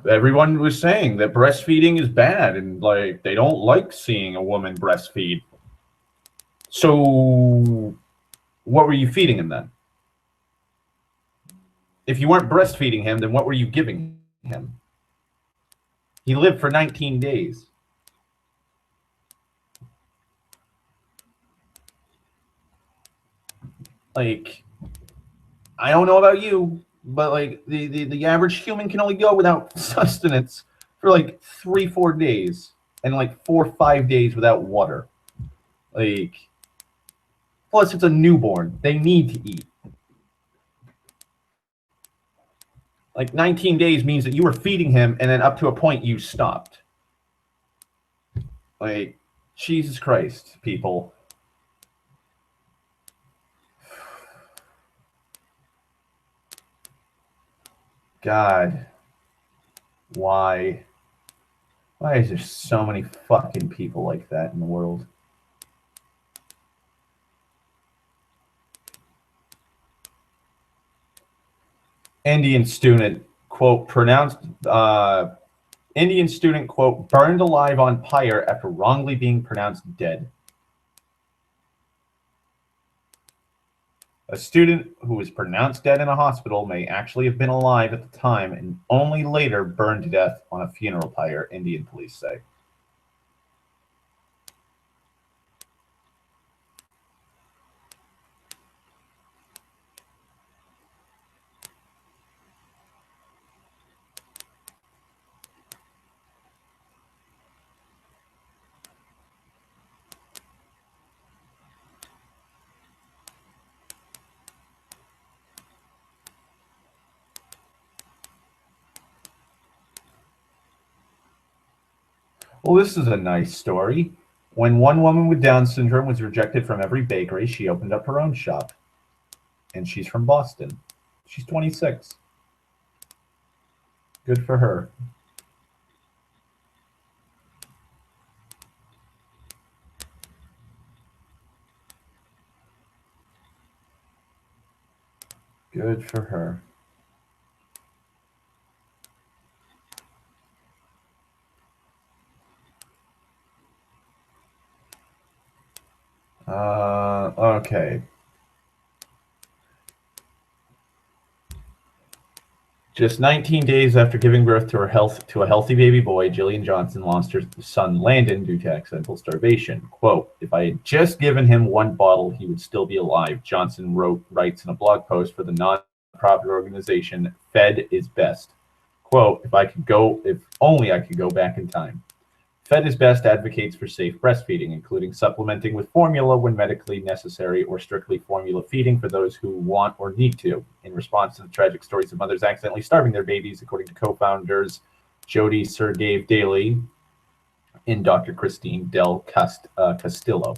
everyone was saying that breastfeeding is bad and like they don't like seeing a woman breastfeed. So, what were you feeding him then? If you weren't breastfeeding him, then what were you giving him? He lived for 19 days. Like, I don't know about you, but like the average human can only go without sustenance for like 3-4 days, and like 4-5 days without water. Like, plus it's a newborn; they need to eat. Like 19 days means that you were feeding him, and then up to a point you stopped. Like, Jesus Christ, people. God, why? Why is there so many fucking people like that in the world? Indian student, quote, Indian student, quote, burned alive on pyre after wrongly being pronounced dead. A student who was pronounced dead in a hospital may actually have been alive at the time and only later burned to death on a funeral pyre, Indian police say. Well, this is a nice story. When one woman with Down syndrome was rejected from every bakery, she opened up her own shop. And she's from Boston. She's 26. Good for her. Good for her. Okay. Just 19 days after giving birth to a healthy baby boy, Jillian Johnson lost her son Landon due to accidental starvation. Quote, "If I had just given him one bottle, he would still be alive," Johnson writes in a blog post for the nonprofit organization Fed is Best. Quote, if only I could go back in time." Fed is Best advocates for safe breastfeeding, including supplementing with formula when medically necessary or strictly formula feeding for those who want or need to. In response to the tragic stories of mothers accidentally starving their babies, according to co-founders Jody Sergey Daly and Dr. Christine Del Castillo.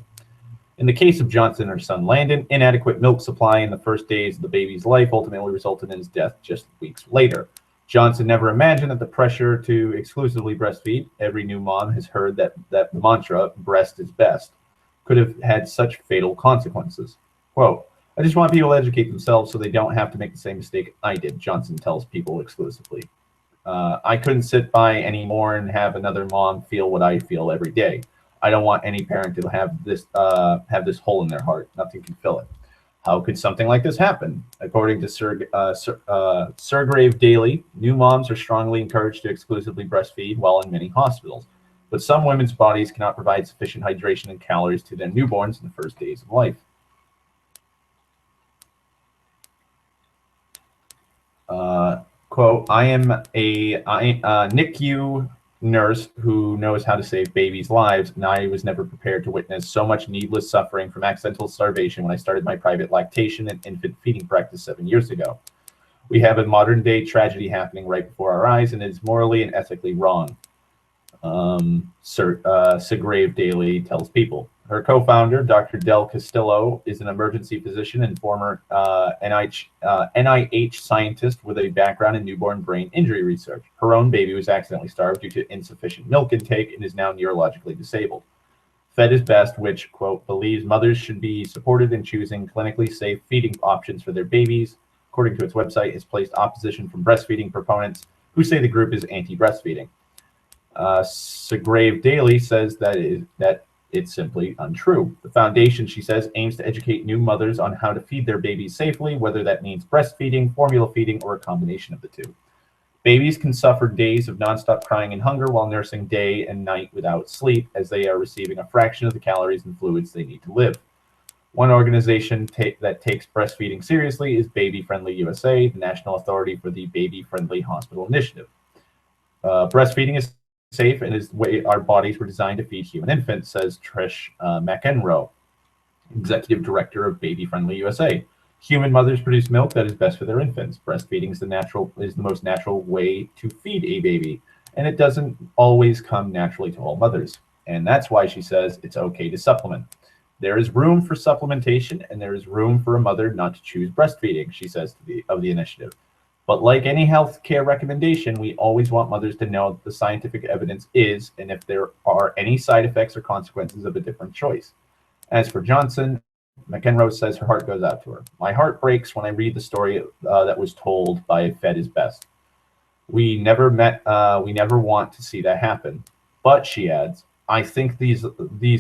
In the case of Johnson and her son Landon, inadequate milk supply in the first days of the baby's life ultimately resulted in his death just weeks later. Johnson never imagined that the pressure to exclusively breastfeed, every new mom has heard that mantra, breast is best, could have had such fatal consequences. Quote, "I just want people to educate themselves so they don't have to make the same mistake I did," Johnson tells People exclusively. "I couldn't sit by anymore and have another mom feel what I feel every day. I don't want any parent to have this hole in their heart. Nothing can fill it. How could something like this happen?" According to Sirgrave Daily, new moms are strongly encouraged to exclusively breastfeed while in many hospitals, but some women's bodies cannot provide sufficient hydration and calories to their newborns in the first days of life. Quote, I am a NICU nurse who knows how to save babies' lives, and I was never prepared to witness so much needless suffering from accidental starvation when I started my private lactation and infant feeding practice 7 years ago. We have a modern-day tragedy happening right before our eyes, and it is morally and ethically wrong, Segrave Daily tells People. Her co-founder, Dr. Del Castillo, is an emergency physician and former NIH scientist with a background in newborn brain injury research. Her own baby was accidentally starved due to insufficient milk intake and is now neurologically disabled. Fed is Best, which, quote, believes mothers should be supported in choosing clinically safe feeding options for their babies, according to its website, has placed opposition from breastfeeding proponents who say the group is anti-breastfeeding. Segrave Daily says that it's simply untrue. The foundation, she says, aims to educate new mothers on how to feed their babies safely, whether that means breastfeeding, formula feeding, or a combination of the two. Babies can suffer days of nonstop crying and hunger while nursing day and night without sleep, as they are receiving a fraction of the calories and fluids they need to live. One organization that takes breastfeeding seriously is Baby Friendly USA, the national authority for the Baby Friendly Hospital Initiative. Breastfeeding is safe and is the way our bodies were designed to feed human infants, says Trish McEnroe, executive director of Baby Friendly USA. Human mothers produce milk that is best for their infants. Breastfeeding is the most natural way to feed a baby, and it doesn't always come naturally to all mothers. And that's why she says it's okay to supplement. There is room for supplementation, and there is room for a mother not to choose breastfeeding, she says of the initiative. But like any healthcare recommendation, we always want mothers to know that the scientific evidence is, and if there are any side effects or consequences of a different choice. As for Johnson, McEnroe says her heart goes out to her. My heart breaks when I read the story that was told by Fed is Best. We never want to see that happen. But, she adds, I think these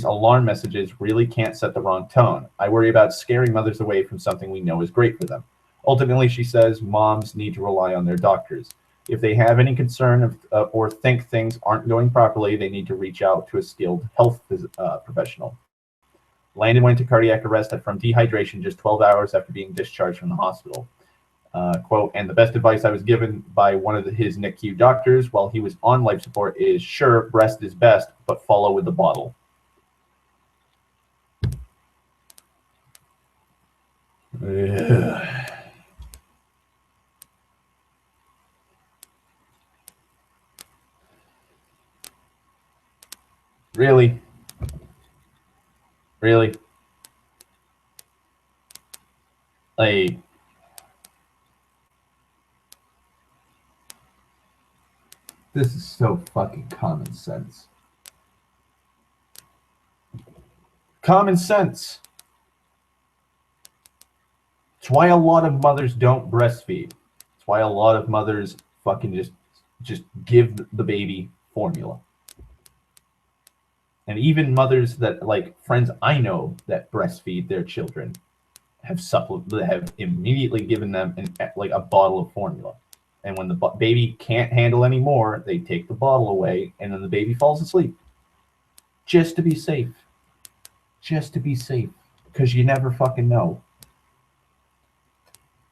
alarm messages really can't set the wrong tone. I worry about scaring mothers away from something we know is great for them. Ultimately, she says, moms need to rely on their doctors. If they have any concern or think things aren't going properly, they need to reach out to a skilled health professional. Landon went into cardiac arrest from dehydration just 12 hours after being discharged from the hospital. Quote, and the best advice I was given by one of his NICU doctors while he was on life support is, sure, breast is best, but follow with the bottle. Ugh. Really? Really? Like, this is so fucking common sense. Common sense. It's why a lot of mothers don't breastfeed. It's why a lot of mothers fucking just give the baby formula. And even mothers that, like, friends I know that breastfeed their children have immediately given them a bottle of formula. And when the baby can't handle anymore, they take the bottle away, and then the baby falls asleep. Just to be safe. Just to be safe. Because you never fucking know.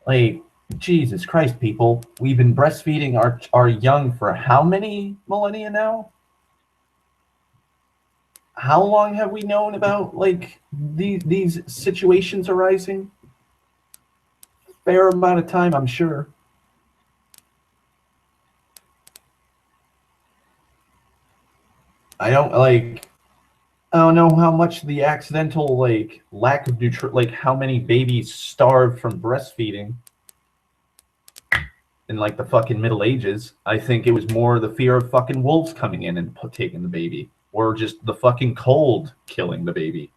Like, Jesus Christ, people. We've been breastfeeding our young for how many millennia now? How long have we known about, like, these situations arising? Fair amount of time, I'm sure. I don't, like, I don't know how much the accidental, like, lack of like, how many babies starved from breastfeeding in, like, the fucking Middle Ages. I think it was more the fear of fucking wolves coming in and taking the baby, or just the fucking cold killing the baby.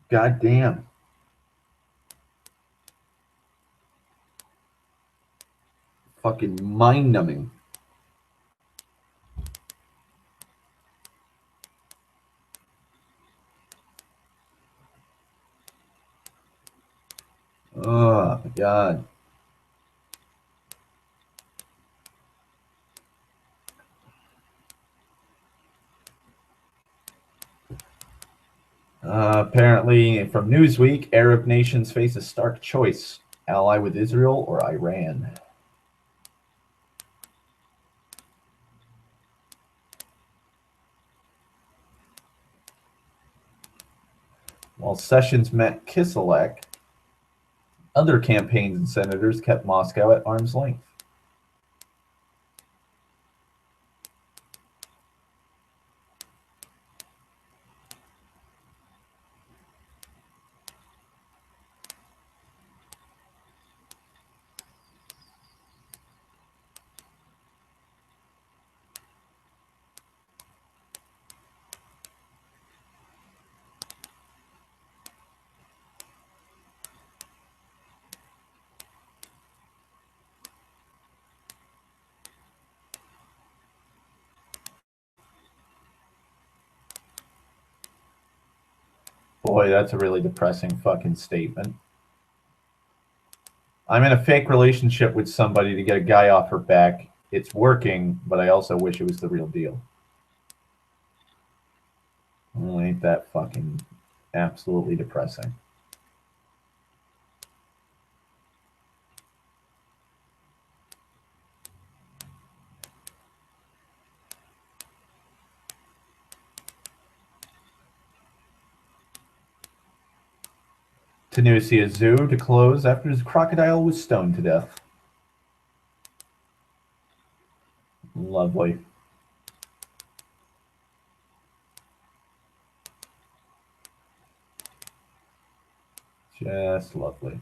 God damn. Fucking mind numbing. Oh, my God. Apparently, from Newsweek, Arab nations face a stark choice: ally with Israel or Iran. While Sessions met Kisilak, other campaigns and senators kept Moscow at arm's length. Boy, that's a really depressing fucking statement. I'm in a fake relationship with somebody to get a guy off her back. It's working, but I also wish it was the real deal. Oh, ain't that fucking absolutely depressing. Tunisia Zoo to close after his crocodile was stoned to death. Lovely. Just lovely.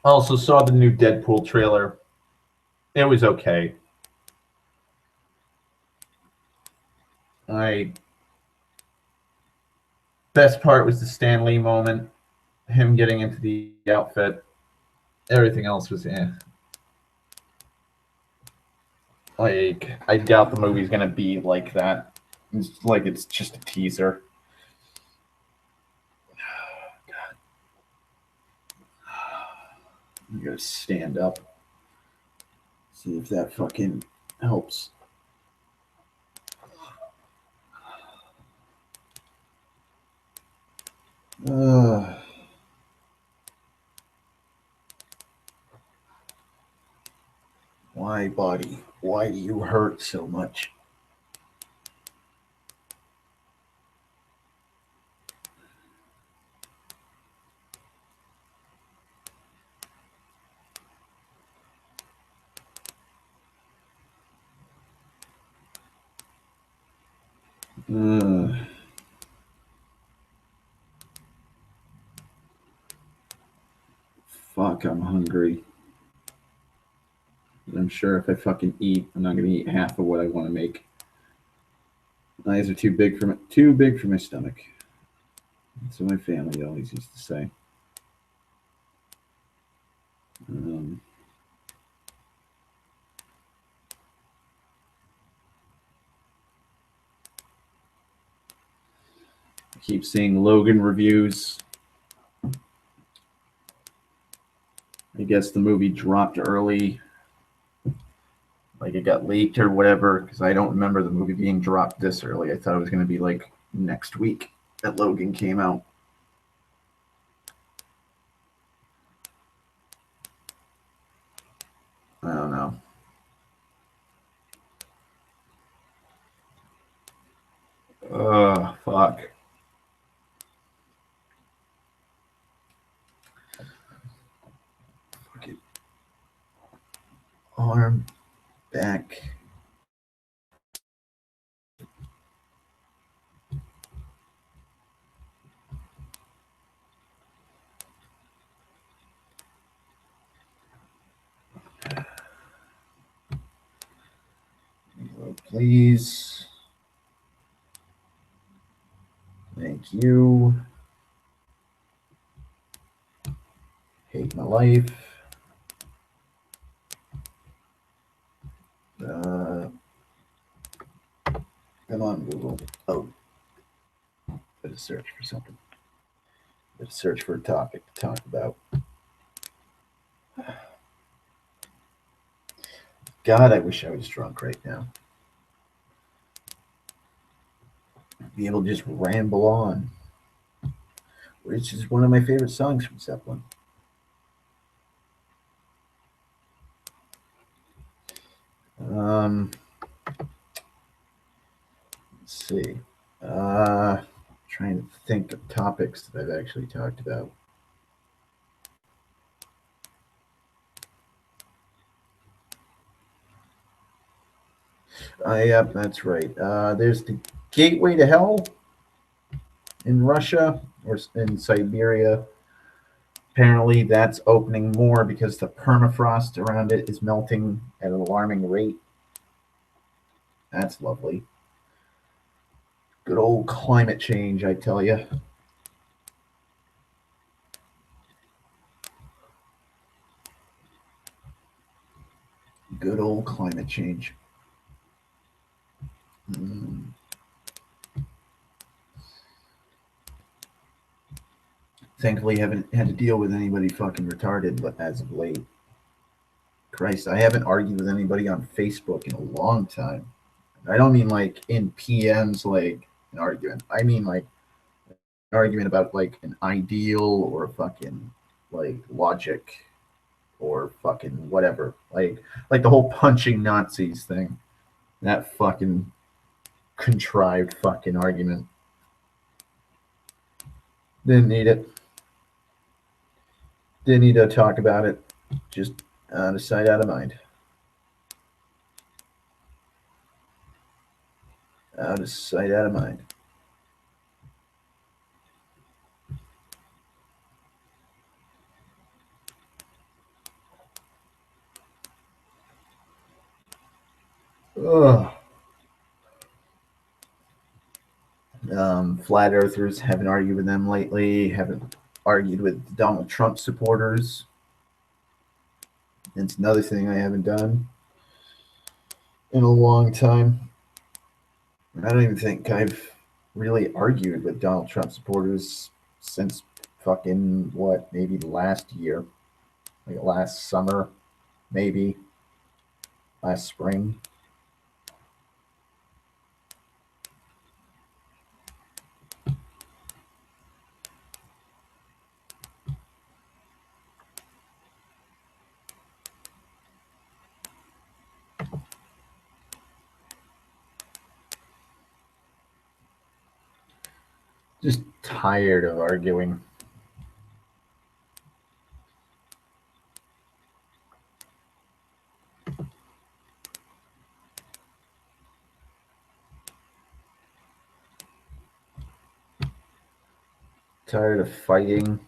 Also saw the new Deadpool trailer. It was okay. I Best part was the Stan Lee moment, him getting into the outfit. Everything else was Like, I doubt the movie's gonna be like that. It's like it's just a teaser. I'm gonna stand up. See if that fucking helps. Why, body? Why do you hurt so much? Fuck, I'm hungry. And I'm sure if I fucking eat, I'm not gonna eat half of what I want to make. My eyes are too big for my stomach. That's what my family always used to say. I keep seeing Logan reviews. I guess the movie dropped early. Like it got leaked or whatever, because I don't remember the movie being dropped this early. I thought it was going to be like next week that Logan came out. I don't know. Fuck. Fuck it. Arm, back. Please. Thank you. Hate my life. Come on, Google. Oh. Better search for something. Better search for a topic to talk about. God, I wish I was drunk right now. Be able to just ramble on. Which is one of my favorite songs from Zeppelin. Let's see. Trying to think of topics that I've actually talked about. Yep, that's right. There's the Gateway to Hell in Russia or in Siberia. Apparently, that's opening more because the permafrost around it is melting at an alarming rate. That's lovely. Good old climate change, I tell you. Good old climate change. Thankfully, haven't had to deal with anybody fucking retarded as of late. Christ, I haven't argued with anybody on Facebook in a long time. I don't mean like in PMs, like an argument. I mean like an argument about like an ideal or fucking like logic or fucking whatever. Like the whole punching Nazis thing. That fucking contrived fucking argument. Didn't need it. Didn't need to talk about it. Just out of sight, out of mind. Out of sight, out of mind. Ugh. Flat earthers, haven't argued with them lately. Haven't argued with Donald Trump supporters. It's another thing I haven't done in a long time. I don't even think I've really argued with Donald Trump supporters since fucking what, maybe last year, like last summer, maybe last spring. Just tired of arguing. Tired of fighting.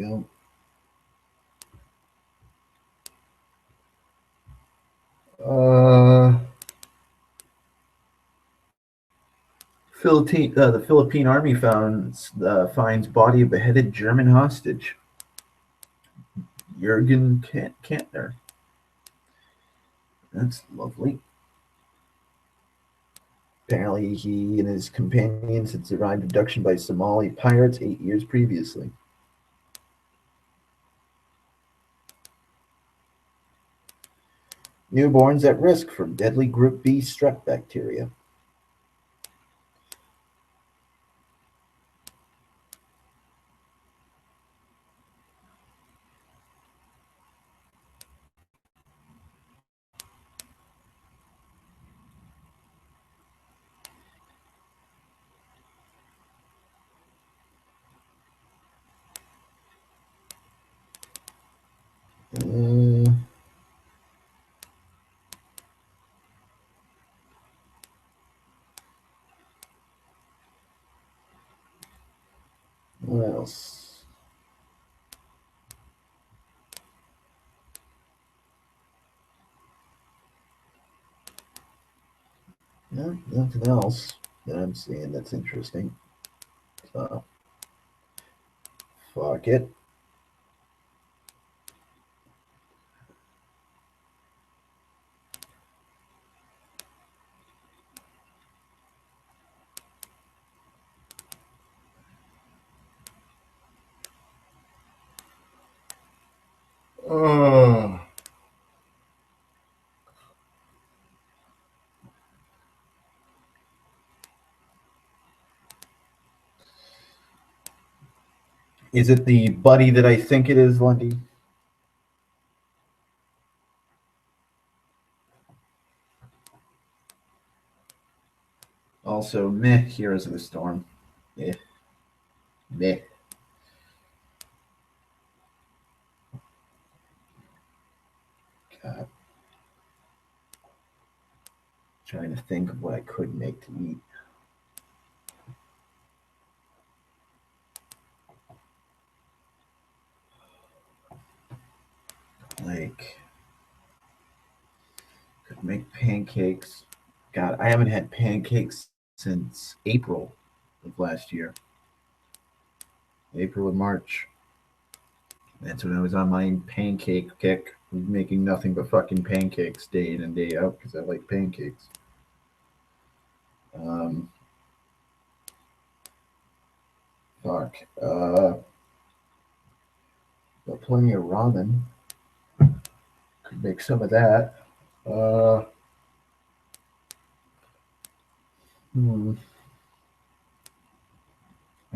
go. The Philippine Army finds body of beheaded German hostage, Jürgen Kantner. That's lovely. Apparently, he and his companions had survived abduction by Somali pirates 8 years previously. Newborns at risk from deadly Group B strep bacteria. What else? No, nothing else that I'm seeing that's interesting. So, fuck it. Is it the buddy that I think it is, Lundy? Also, meh, Heroes of the Storm. Yeah. Meh. God. Trying to think of what I could make to eat. Like, could make pancakes. God, I haven't had pancakes since April of last year. April and March. That's when I was on my pancake kick, making nothing but fucking pancakes day in and day out because I like pancakes. Fuck. Got plenty of ramen. Could make some of that. I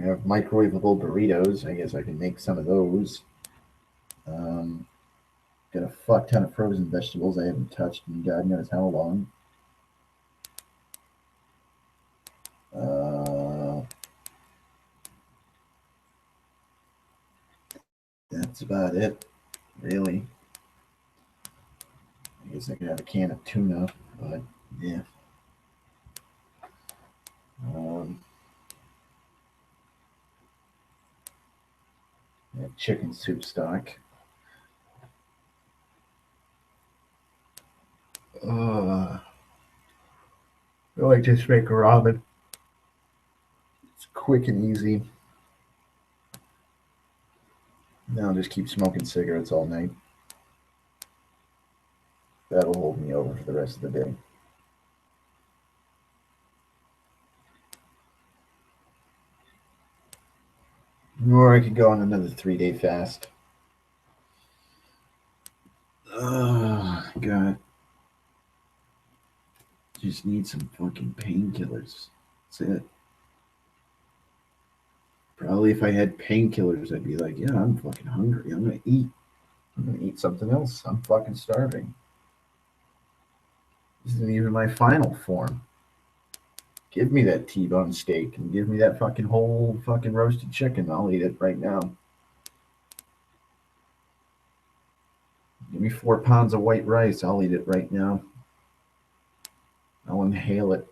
have microwavable burritos. I guess I can make some of those. Got a fuck ton of frozen vegetables I haven't touched in God knows how long. That's about it, really. I guess I could have a can of tuna, but yeah. Chicken soup stock. I like just make ramen. It's quick and easy. Now I'll just keep smoking cigarettes all night. That'll hold me over for the rest of the day. Or I could go on another 3-day fast. Oh, God. Just need some fucking painkillers. That's it. Probably if I had painkillers, I'd be like, yeah, I'm fucking hungry. I'm going to eat. I'm going to eat something else. I'm fucking starving. This isn't even my final form. Give me that T-bone steak and give me that fucking whole fucking roasted chicken. I'll eat it right now. Give me 4 pounds of white rice. I'll eat it right now. I'll inhale it.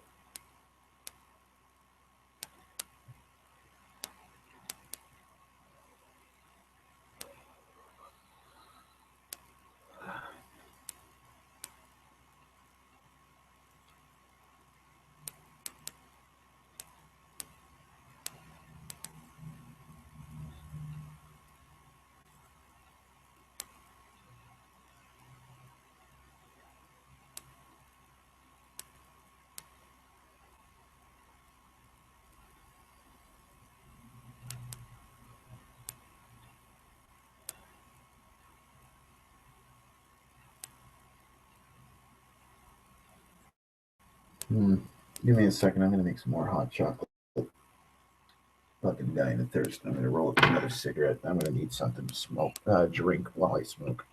Give me a second. I'm gonna make some more hot chocolate. Fucking dying of thirst. I'm gonna roll up another cigarette. I'm gonna need something to smoke, drink while I smoke.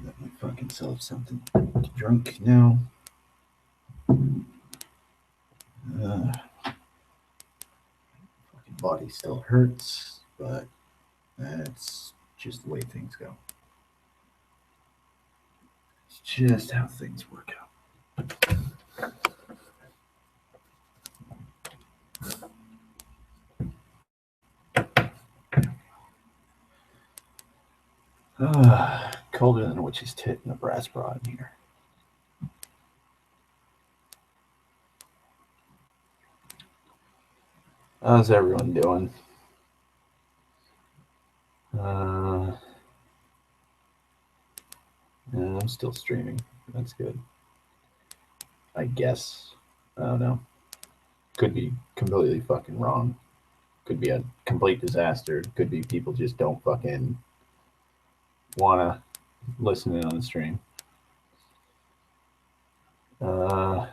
Let me fucking self something to drink now. Fucking body still hurts, but that's just the way things go. It's just how things work out. Colder than a witch's tit in a brass bra in here. How's everyone doing? Yeah, I'm still streaming. That's good. I guess. I don't know. Could be completely fucking wrong. Could be a complete disaster. Could be people just don't fucking wanna listen in on the stream. Uh,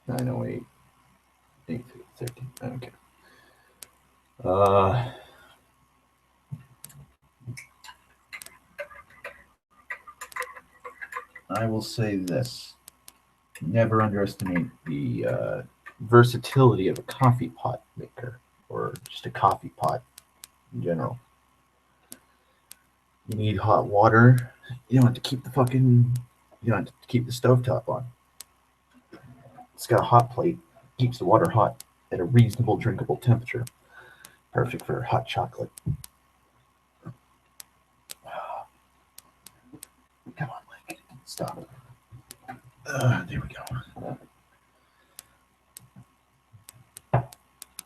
908, 813. Okay. I will say this: never underestimate the versatility of a coffee pot maker, or just a coffee pot in general. You need hot water. You don't have to keep the fucking. You don't have to keep the stovetop on. It's got a hot plate. Keeps the water hot at a reasonable drinkable temperature. Perfect for hot chocolate. Come on, Mike. Stop. There we go.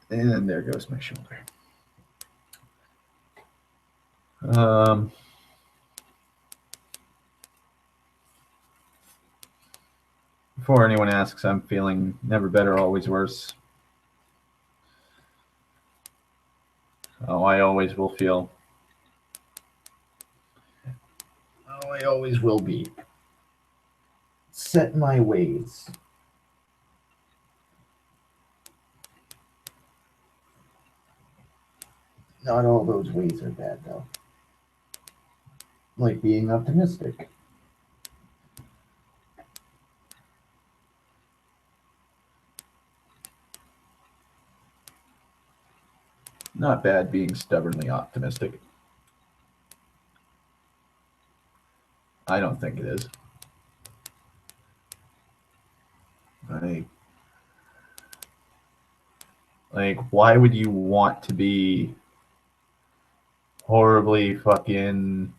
And there goes my shoulder. Before anyone asks, I'm feeling never better, always worse. Oh, I always will feel. Oh, I always will be. Set in my ways. Not all those ways are bad, though. Like being optimistic. Not bad being stubbornly optimistic. I don't think it is. Like, why would you want to be horribly fucking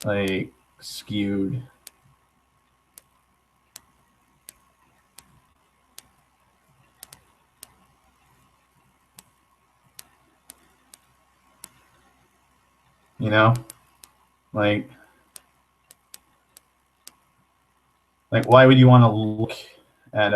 like skewed? You know, like why would you want to look at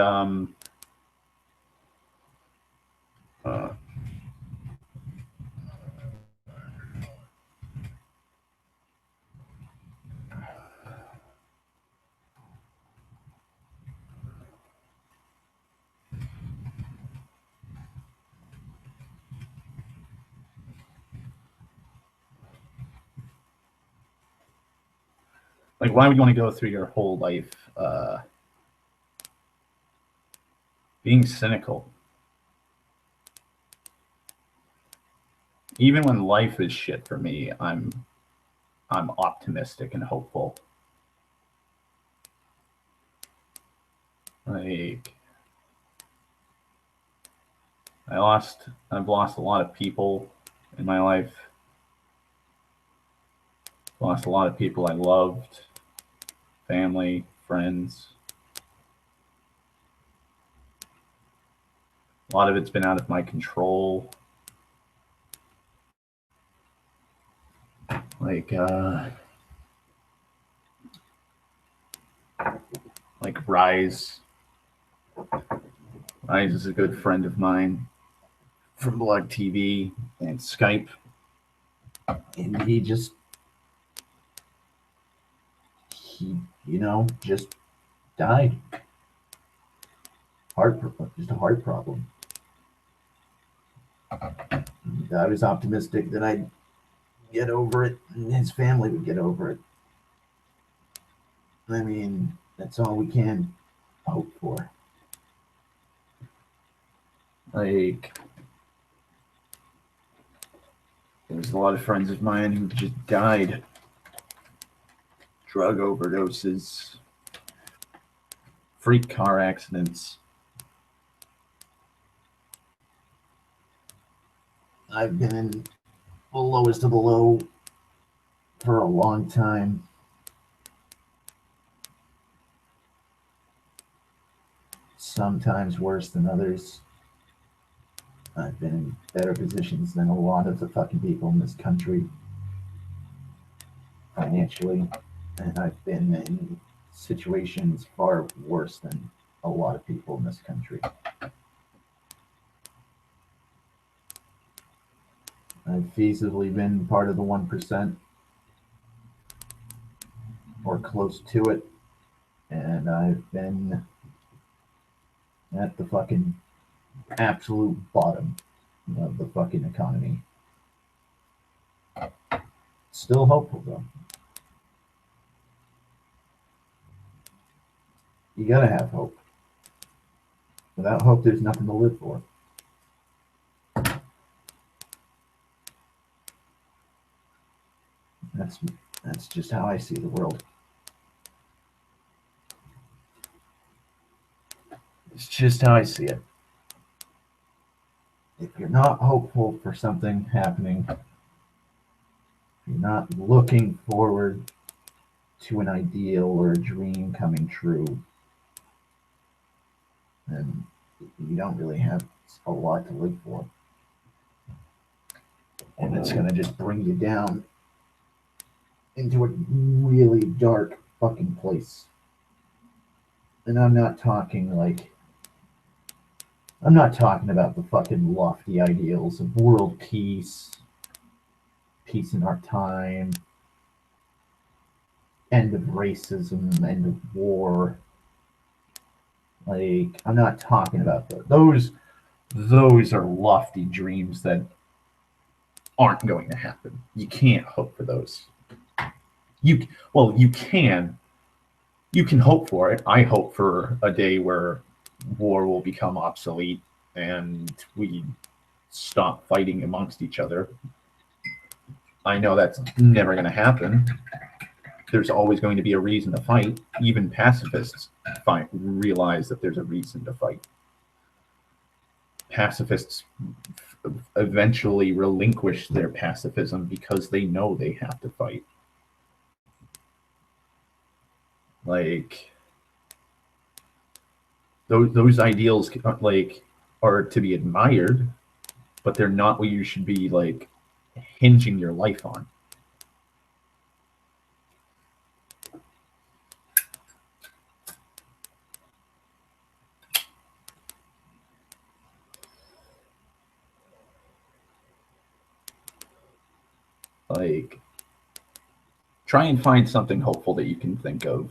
like why would you want to go through your whole life being cynical? Even when life is shit for me, I'm optimistic and hopeful. Like I've lost a lot of people in my life. Lost a lot of people I loved, family, friends. A lot of it's been out of my control. Like Rise. Rise is a good friend of mine from Blog TV and Skype. And he just he, just died. Just a heart problem. I was optimistic that I'd get over it and his family would get over it. I mean, that's all we can hope for. Like, there's a lot of friends of mine who just died. Drug overdoses, freak car accidents. I've been in the lowest of the low for a long time. Sometimes worse than others. I've been in better positions than a lot of the fucking people in this country financially, and I've been in situations far worse than a lot of people in this country. I've feasibly been part of the 1% or close to it, and I've been at the fucking absolute bottom of the fucking economy. Still hopeful though. You gotta have hope. Without hope, there's nothing to live for. That's just how I see the world. It's just how I see it. If you're not hopeful for something happening, if you're not looking forward to an ideal or a dream coming true, then you don't really have a lot to live for. And it's going to just bring you down into a really dark fucking place. And I'm not talking about the fucking lofty ideals of world peace, peace in our time, end of racism, end of war. Like, I'm not talking about those. Those are lofty dreams that aren't going to happen. You can't hope for those. You can. You can hope for it. I hope for a day where war will become obsolete and we stop fighting amongst each other. I know that's never going to happen. There's always going to be a reason to fight. Even pacifists realize that there's a reason to fight. Pacifists eventually relinquish their pacifism because they know they have to fight. Like, those ideals are to be admired, but they're not what you should be hinging your life on. Try and find something hopeful that you can think of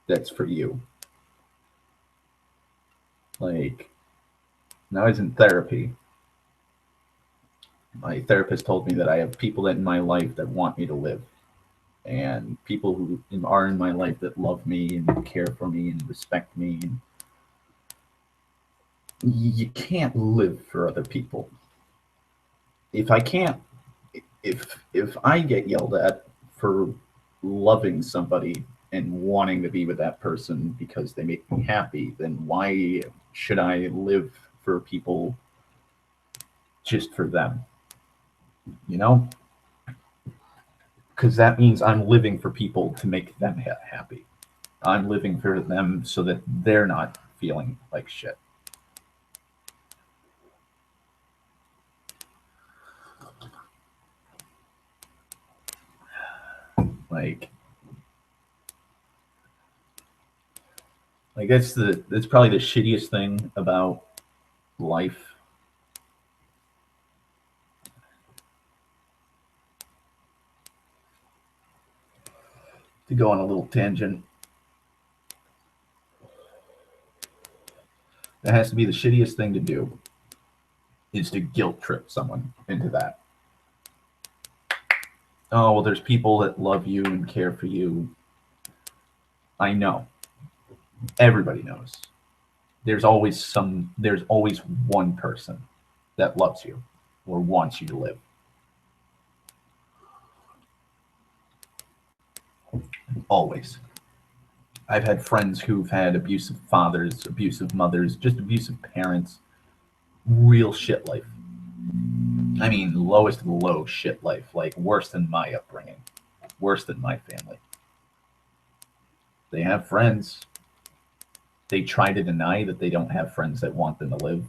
that's for you. Now I was in therapy. My therapist told me that I have people in my life that want me to live, and people who are in my life that love me and care for me and respect me. And you can't live for other people. If I get yelled at for loving somebody and wanting to be with that person because they make me happy, then why should I live for people just for them? Because that means I'm living for people to make them happy. I'm living for them so that they're not feeling like shit. That's probably the shittiest thing about life. to go on a little tangent, that has to be the shittiest thing to do, is to guilt trip someone into that. Oh, well, there's people that love you and care for you. I know. Everybody knows. There's always one person that loves you or wants you to live. Always. I've had friends who've had abusive fathers, abusive mothers, just abusive parents. Real shit life. I mean, lowest of the low shit life. Like, worse than my upbringing. Worse than my family. They have friends. They try to deny that they don't have friends that want them to live.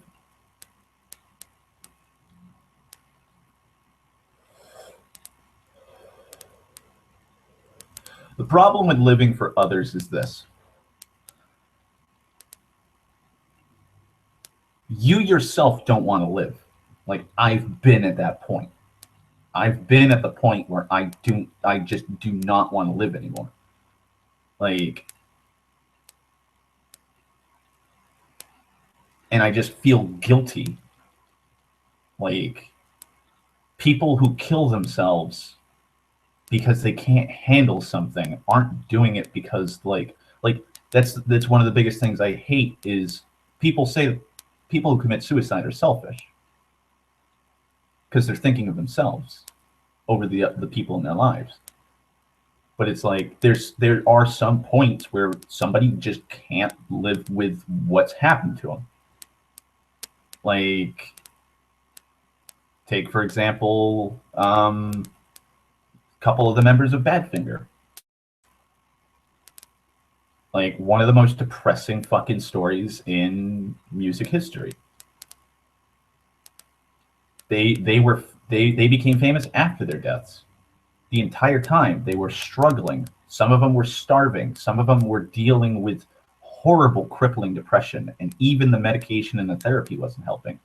The problem with living for others is this. You yourself don't want to live. Like, I've been at that point. I've been at the point where I just do not want to live anymore. Like, and I just feel guilty. Like, people who kill themselves because they can't handle something aren't doing it because like that's one of the biggest things I hate is people say people who commit suicide are selfish because they're thinking of themselves over the people in their lives. But it's like there are some points where somebody just can't live with what's happened to them. Like, take for example, couple of the members of Badfinger. Like, one of the most depressing fucking stories in music history. They became famous after their deaths. The entire time they were struggling. Some of them were starving. Some of them were dealing with horrible crippling depression, and even the medication and the therapy wasn't helping.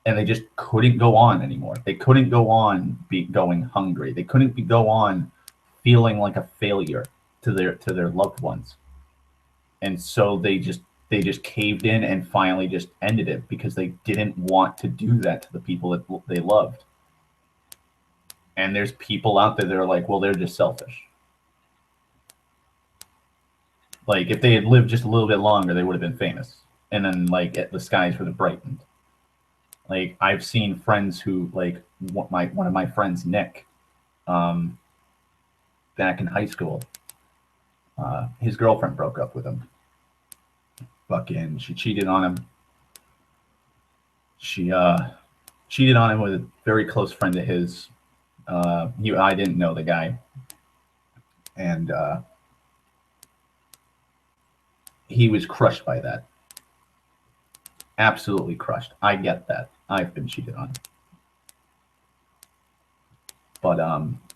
And they just couldn't go on anymore. They couldn't go on going hungry. They couldn't go on feeling like a failure to their loved ones. And so they just caved in and finally just ended it because they didn't want to do that to the people that they loved. And there's people out there that are like, well, they're just selfish. Like, if they had lived just a little bit longer, they would have been famous. And then, like, the skies would have brightened. Like, I've seen friends who, like, one of my friends, Nick, back in high school, his girlfriend broke up with him. Fucking, she cheated on him. She cheated on him with a very close friend of his. I didn't know the guy. And he was crushed by that. Absolutely crushed. I get that. I've been cheated on. But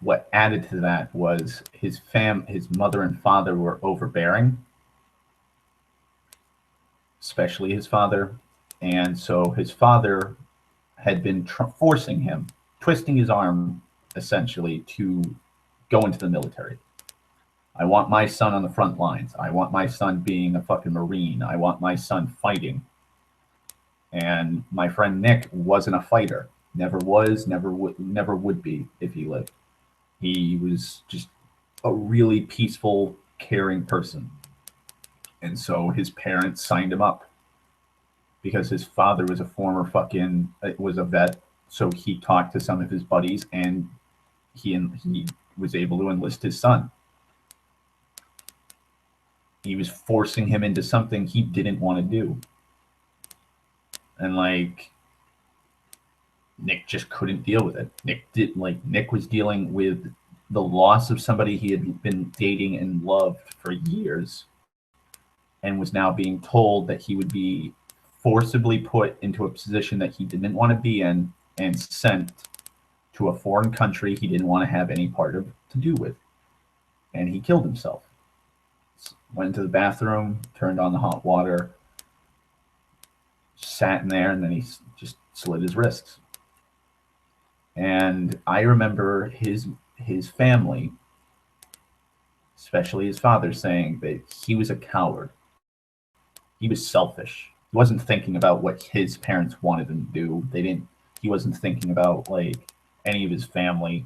what added to that was his mother and father were overbearing, especially his father. And so his father had been forcing him, twisting his arm, essentially, to go into the military. I want my son on the front lines. I want my son being a fucking Marine. I want my son fighting. And my friend Nick wasn't a fighter. Never was, never would be if he lived. He was just a really peaceful, caring person. And so his parents signed him up because his father was was a vet. So he talked to some of his buddies and he was able to enlist his son. He was forcing him into something he didn't want to do. And like, Nick just couldn't deal with it. Nick was dealing with the loss of somebody he had been dating and loved for years, and was now being told that he would be forcibly put into a position that he didn't want to be in and sent to a foreign country he didn't want to have any part of to do with. And he killed himself. Went to the bathroom, turned on the hot water, sat in there, and then he just slit his wrists. And I remember his especially his father, saying that he was a coward. He was selfish. He wasn't thinking about what his parents wanted him to do. They didn't. He wasn't thinking about like any of his family.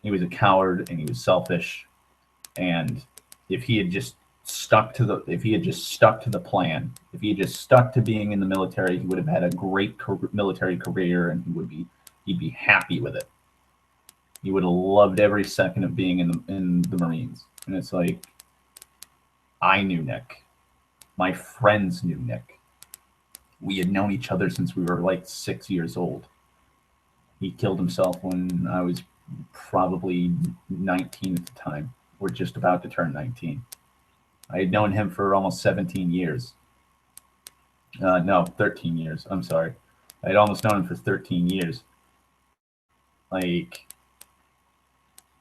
He was a coward and he was selfish. And if he had just stuck to the plan, if he had just stuck to being in the military, he would have had a great military career, and he'd be happy with it. He would have loved every second of being in the Marines. And it's like, I knew Nick. My friends knew Nick. We had known each other since we were like 6 years old. He killed himself when I was probably 19 at the time. We're just about to turn 19. I had known him for almost 17 years. No, 13 years. I'm sorry. I had almost known him for 13 years. Like,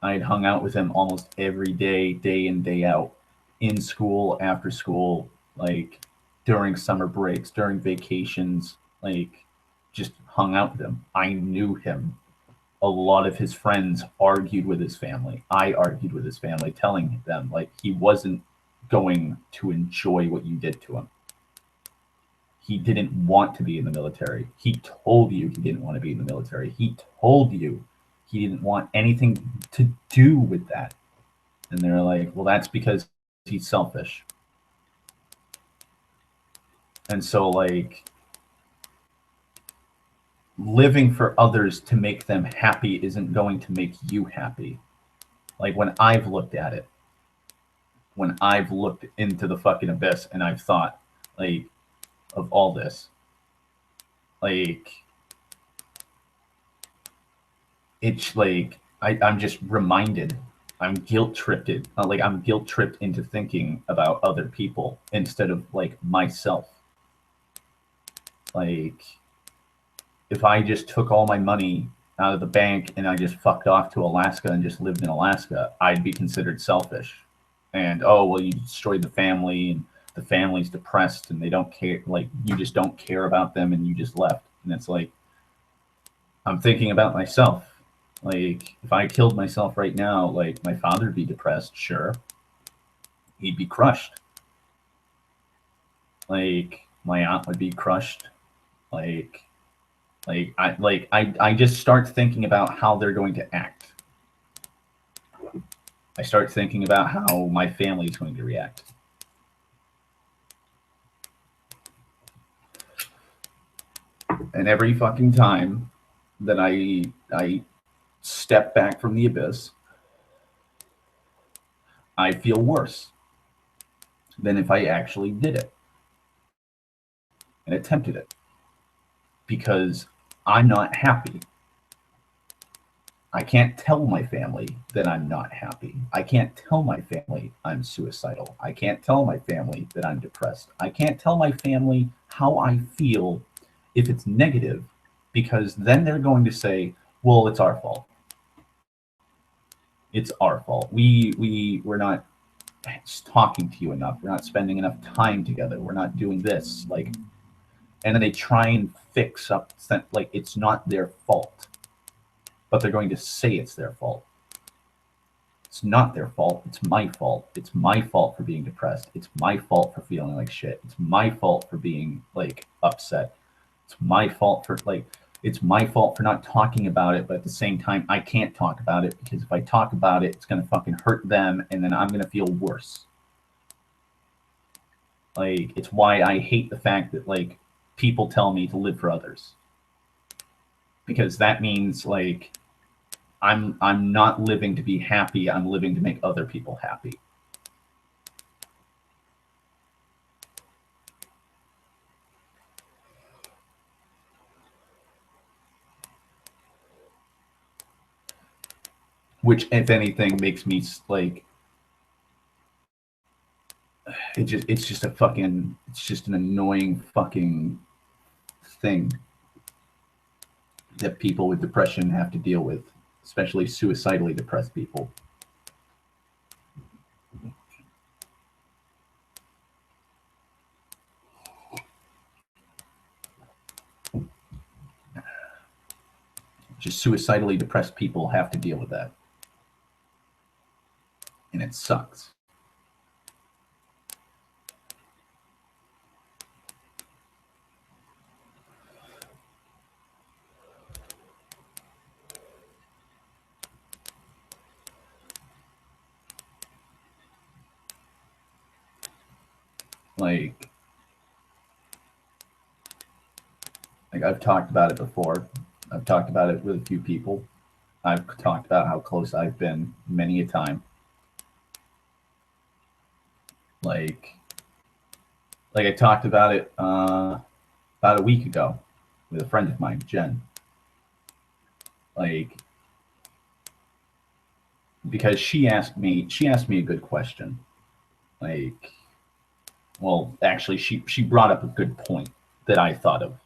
I had hung out with him almost every day, day in, day out, in school, after school, like during summer breaks, during vacations, like just hung out with him. I knew him. A lot of his friends argued with his family. I argued with his family, telling them like he wasn't going to enjoy what you did to him. He didn't want to be in the military. He told you he didn't want to be in the military. He told you he didn't want anything to do with that. And they're like, well, that's because he's selfish. And so, like, living for others to make them happy isn't going to make you happy. Like, when I've looked at it, when I've looked into the fucking abyss and I've thought, like, of all this, like, it's like, I'm just reminded, I'm guilt tripped. I'm guilt tripped into thinking about other people instead of, like, myself. Like, if I just took all my money out of the bank and I just fucked off to Alaska and just lived in Alaska, I'd be considered selfish. And, oh, well, you destroyed the family and the family's depressed and they don't care. Like, you just don't care about them and you just left. And it's like, I'm thinking about myself. Like, if I killed myself right now, like, my father'd be depressed, sure. He'd be crushed. Like, my aunt would be crushed. I just start thinking about how they're going to act. I start thinking about how my family is going to react. And every fucking time that I step back from the abyss, I feel worse than if I actually did it and attempted it. Because I'm not happy. I can't tell my family that I'm not happy. I can't tell my family I'm suicidal. I can't tell my family that I'm depressed. I can't tell my family how I feel if it's negative, because then they're going to say, well, it's our fault. It's our fault. We're not talking to you enough. We're not spending enough time together. We're not doing this. Like, and then they try and fix up, like, it's not their fault. But they're going to say it's their fault. It's not their fault. It's my fault. It's my fault for being depressed. It's my fault for feeling like shit. It's my fault for being, like, upset. It's my fault for, like, it's my fault for not talking about it, but at the same time, I can't talk about it because if I talk about it, it's going to fucking hurt them, and then I'm going to feel worse. Like, it's why I hate the fact that, like, people tell me to live for others. Because that means, like, I'm not living to be happy, I'm living to make other people happy. Which, if anything, makes me, like, it's just an annoying fucking thing that people with depression have to deal with, especially suicidally depressed people. Just suicidally depressed people have to deal with that. And it sucks. Like I've talked about it before. I've talked about it with a few people. I've talked about how close I've been many a time. Like I talked about it about a week ago with a friend of mine, Jen. Like, because she asked me a good question. Like, well, actually, she brought up a good point that I thought of.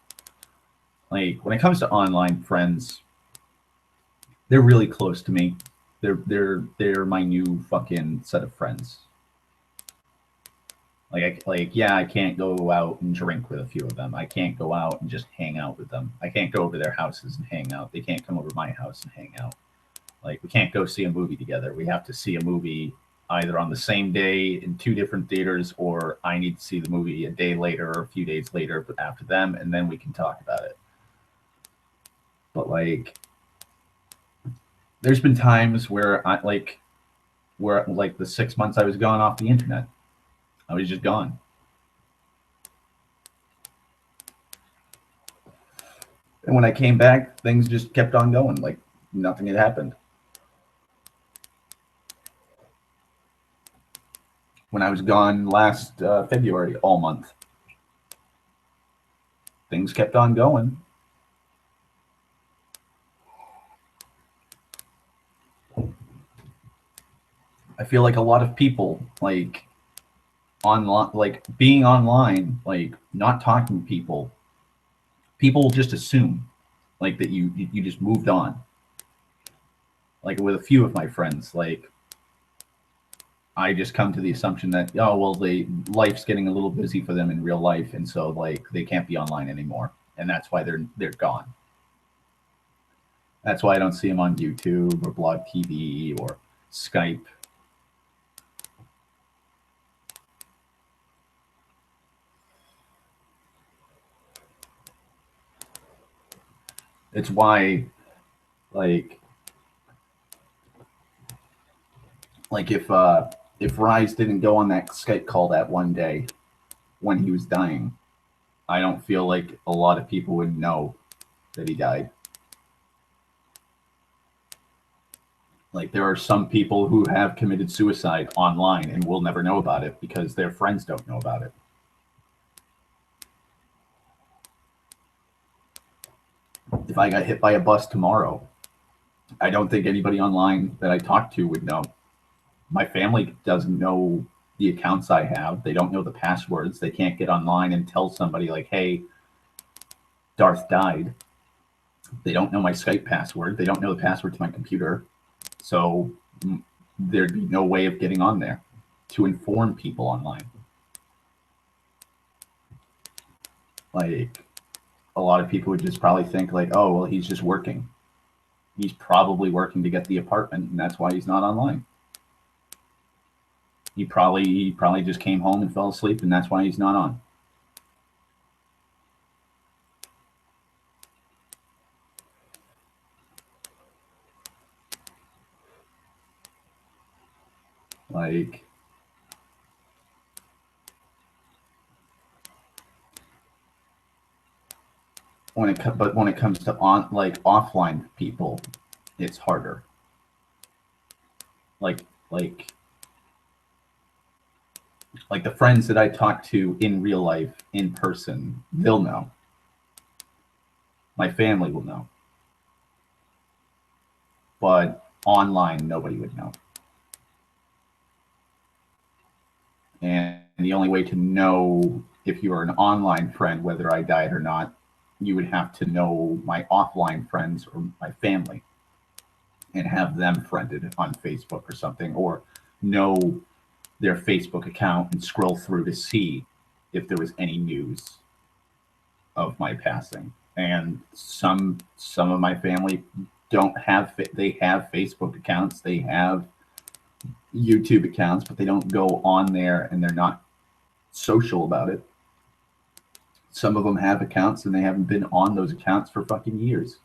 Like, when it comes to online friends, they're really close to me. They're my new fucking set of friends. Yeah, I can't go out and drink with a few of them. I can't go out and just hang out with them. I can't go over their houses and hang out. They can't come over to my house and hang out. Like, we can't go see a movie together. We have to see a movie either on the same day in two different theaters, or I need to see the movie a day later or a few days later, but after them, and then we can talk about it. But like, there's been times where the 6 months I was gone off the internet, I was just gone. And when I came back, things just kept on going. Like, nothing had happened. When I was gone last February, all month, things kept on going. I feel like a lot of people, like, online, like being online, like not talking to people just assume like that you just moved on. Like, with a few of my friends, like, I just come to the assumption that, oh well, life's getting a little busy for them in real life, and so like they can't be online anymore, and that's why they're gone. That's why I don't see them on YouTube or Blog TV or Skype. It's why, like if Rise didn't go on that Skype call that one day when he was dying, I don't feel like a lot of people would know that he died. Like, there are some people who have committed suicide online and will never know about it because their friends don't know about it. If I got hit by a bus tomorrow, I don't think anybody online that I talk to would know. My family doesn't know the accounts I have. They don't know the passwords. They can't get online and tell somebody like, hey, Darth died. They don't know my Skype password. They don't know the password to my computer. So there'd be no way of getting on there to inform people online. Like, a lot of people would just probably think like, oh, well, he's just working. He's probably working to get the apartment, and that's why he's not online. He probably just came home and fell asleep, and that's why he's not on. Like, when it comes to offline people, it's harder. Like the friends that I talk to in real life, in person, they'll know. My family will know. But online, nobody would know. And the only way to know if you are an online friend whether I died or not, you would have to know my offline friends or my family and have them friended on Facebook or something, or know their Facebook account and scroll through to see if there was any news of my passing. And some of my family don't have, they have Facebook accounts, they have YouTube accounts, but they don't go on there and they're not social about it. Some of them have accounts and they haven't been on those accounts for fucking years.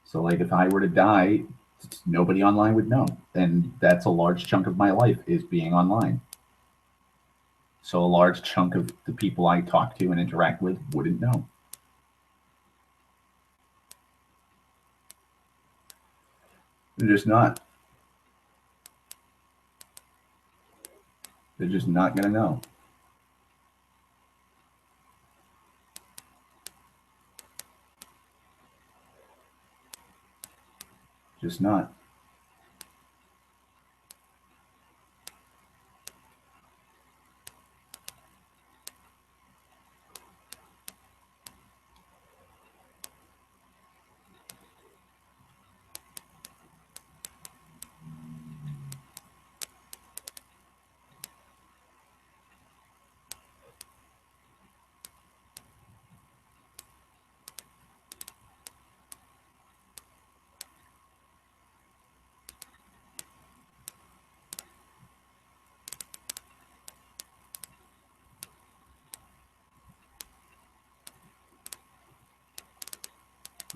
So, like, if I were to die, nobody online would know. And that's a large chunk of my life is being online. So a large chunk of the people I talk to and interact with wouldn't know. They're just not. They're just not going to know. Just not.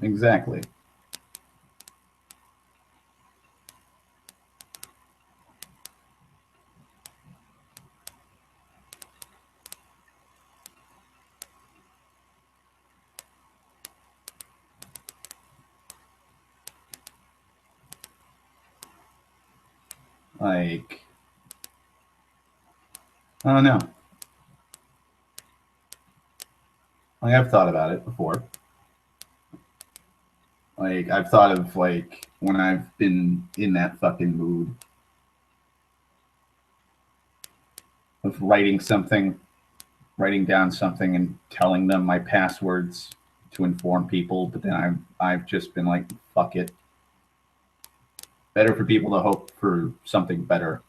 Exactly. Like, I don't know. Like, I've thought about it before. Like, I've thought of, like, when I've been in that fucking mood of writing down something and telling them my passwords to inform people, but then I've just been like, fuck it. Better for people to hope for something better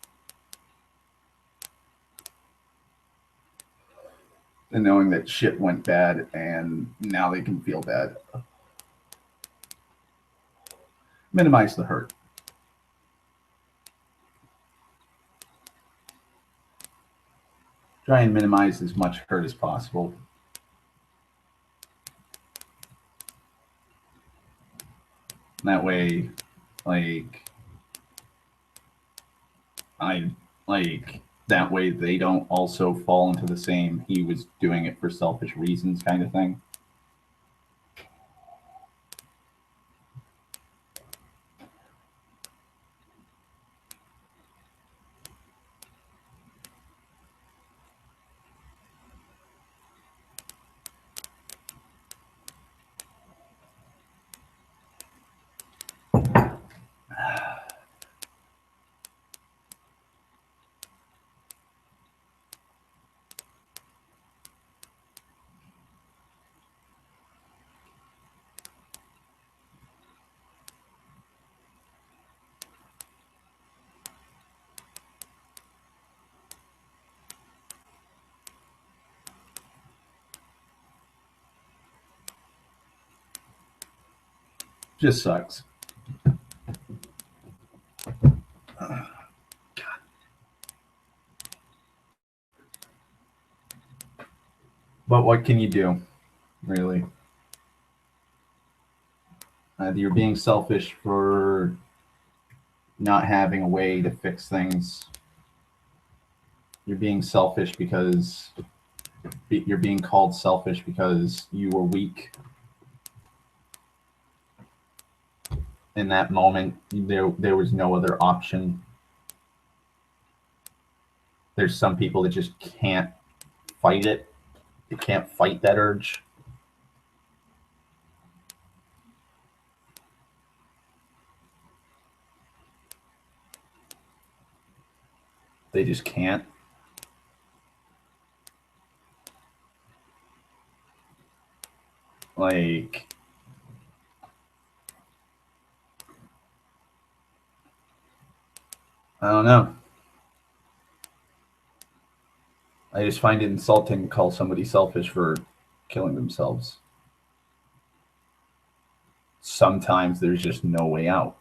than knowing that shit went bad and now they can feel bad. Minimize the hurt. Try and minimize as much hurt as possible. That way, that way they don't also fall into the same he was doing it for selfish reasons kind of thing. Just sucks. But what can you do, really? Either you're being selfish for not having a way to fix things. You're being selfish because you're being called selfish because you were weak. In that moment, there was no other option. There's some people that just can't fight it. They can't fight that urge. They just can't. Like, I don't know. I just find it insulting to call somebody selfish for killing themselves. Sometimes there's just no way out.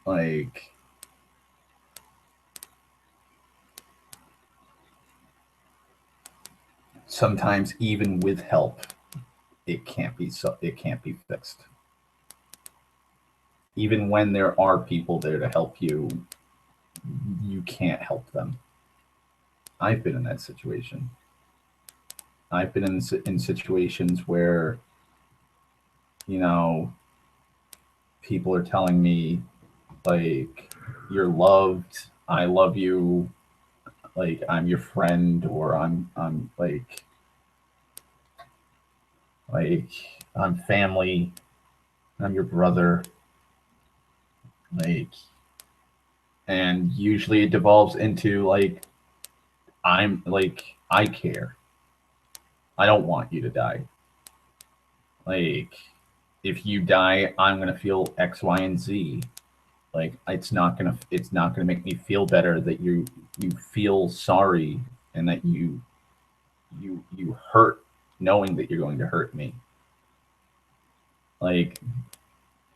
Like, sometimes even with help, it can't be fixed. Even when there are people there to help you, you can't help them. I've been in that situation. I've been in situations where, you know, people are telling me, like, you're loved, I love you, like, I'm your friend, or I'm like I'm family, I'm your brother, like, and usually it devolves into like, I'm like, I care. I don't want you to die. Like, if you die, I'm gonna feel X, Y, and Z. Like, it's not gonna make me feel better that you feel sorry and that you hurt knowing that you're going to hurt me. Like,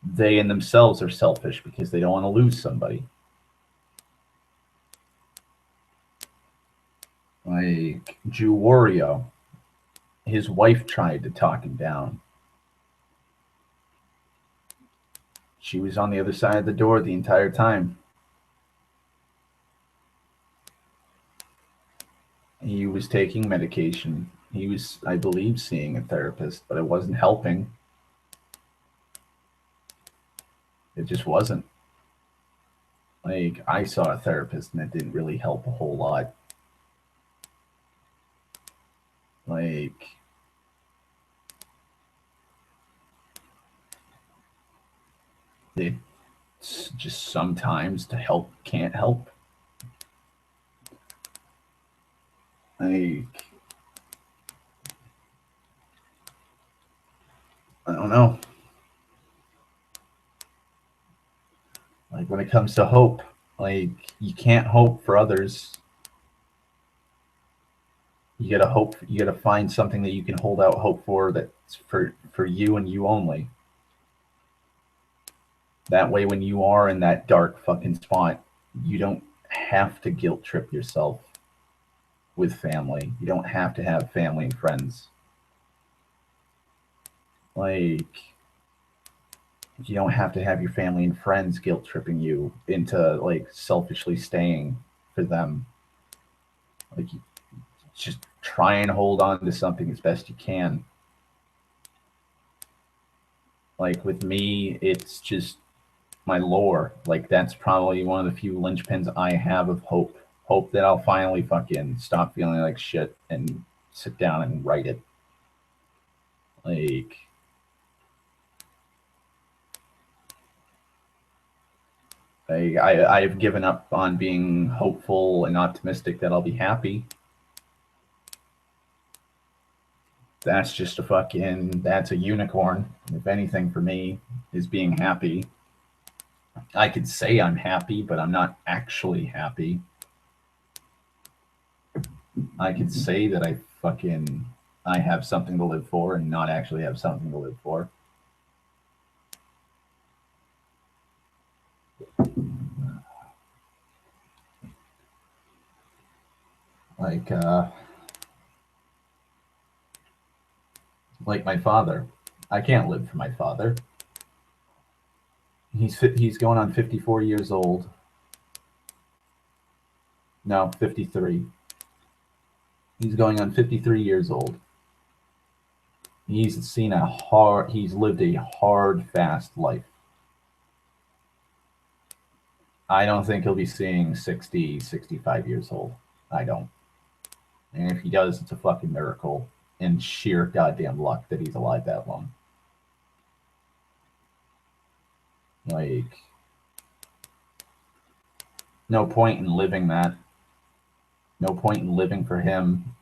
they in themselves are selfish because they don't want to lose somebody. Like Jew Wario, his wife tried to talk him down. She was on the other side of the door the entire time. He was taking medication. He was, I believe, seeing a therapist, but it wasn't helping. It just wasn't. Like, I saw a therapist and it didn't really help a whole lot. Like, it's just sometimes to help can't help. Like, I don't know. Like, when it comes to hope, like, you can't hope for others. You gotta hope. You gotta find something that you can hold out hope for. That's for you and you only. That way, when you are in that dark fucking spot, you don't have to guilt trip yourself with family. You don't have to have family and friends. Like, you don't have to have your family and friends guilt tripping you into like selfishly staying for them. Like, you just try and hold on to something as best you can. Like with me, it's just my lore. Like, that's probably one of the few linchpins I have of hope. Hope that I'll finally fucking stop feeling like shit and sit down and write it. Like, I've given up on being hopeful and optimistic that I'll be happy. That's just a fucking, that's a unicorn. If anything, for me, is being happy. I could say I'm happy, but I'm not actually happy. I could say that I have something to live for and not actually have something to live for. Like like my father. I can't live for my father. He's going on 54 years old. No, 53. He's going on 53 years old. He's lived a hard, fast life. I don't think he'll be seeing 60, 65 years old. I don't. And if he does, it's a fucking miracle and sheer goddamn luck that he's alive that long. Like, no point in living that. No point in living for him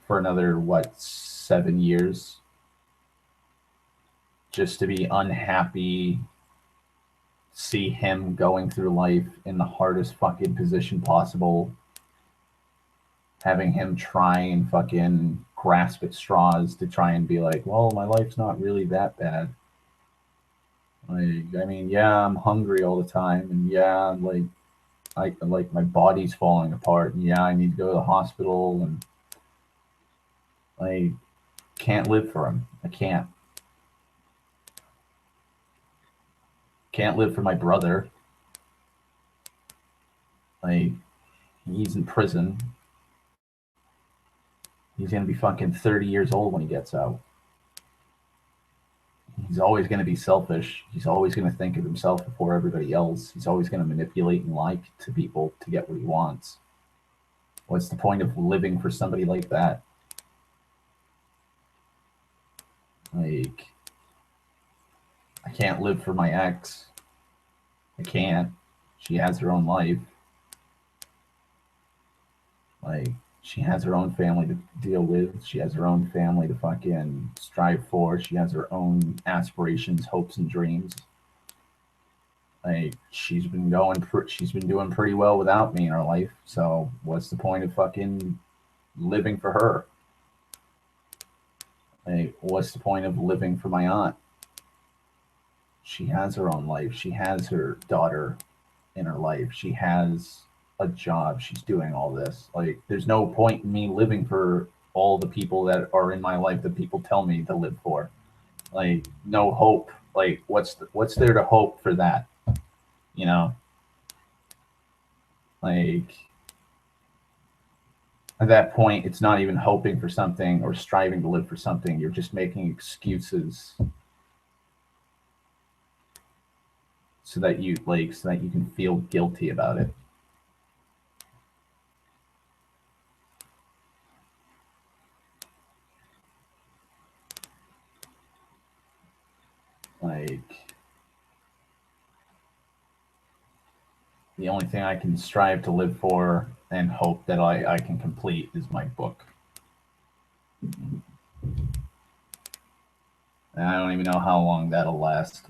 for another, what, 7 years? Just to be unhappy, see him going through life in the hardest fucking position possible, having him try and fucking grasp at straws to try and be like, well, my life's not really that bad. Like, I mean, yeah, I'm hungry all the time, and yeah, like my body's falling apart, and yeah, I need to go to the hospital, and I can't live for him. I can't live for my brother. Like, he's in prison. He's gonna be fucking 30 years old when he gets out. He's always gonna be selfish. He's always gonna think of himself before everybody else. He's always gonna manipulate and lie to people to get what he wants. What's the point of living for somebody like that? Like, I can't live for my ex. I can't. She has her own life. Like, she has her own family to deal with. She has her own family to fucking strive for. She has her own aspirations, hopes, and dreams. Like, she's been doing pretty well without me in her life. So what's the point of fucking living for her? Like, what's the point of living for my aunt? She has her own life. She has her daughter in her life. She has a job. She's doing all this. Like, there's no point in me living for all the people that are in my life that people tell me to live for. Like, no hope. Like, what's there to hope for that? You know, like, at that point, it's not even hoping for something or striving to live for something. You're just making excuses so that you can feel guilty about it. Like, the only thing I can strive to live for and hope that I can complete is my book. And I don't even know how long that'll last.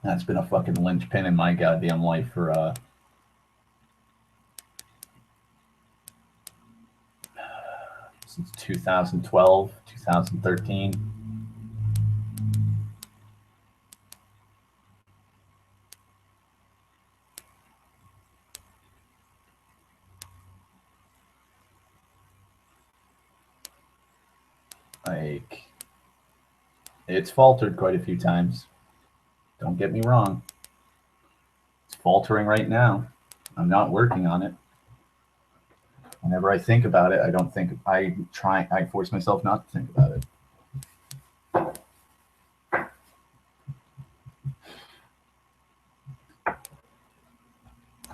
That's been a fucking linchpin in my goddamn life for since 2012, 2013. Like, it's faltered quite a few times. Don't get me wrong. It's faltering right now. I'm not working on it. Whenever I think about it, I force myself not to think about it.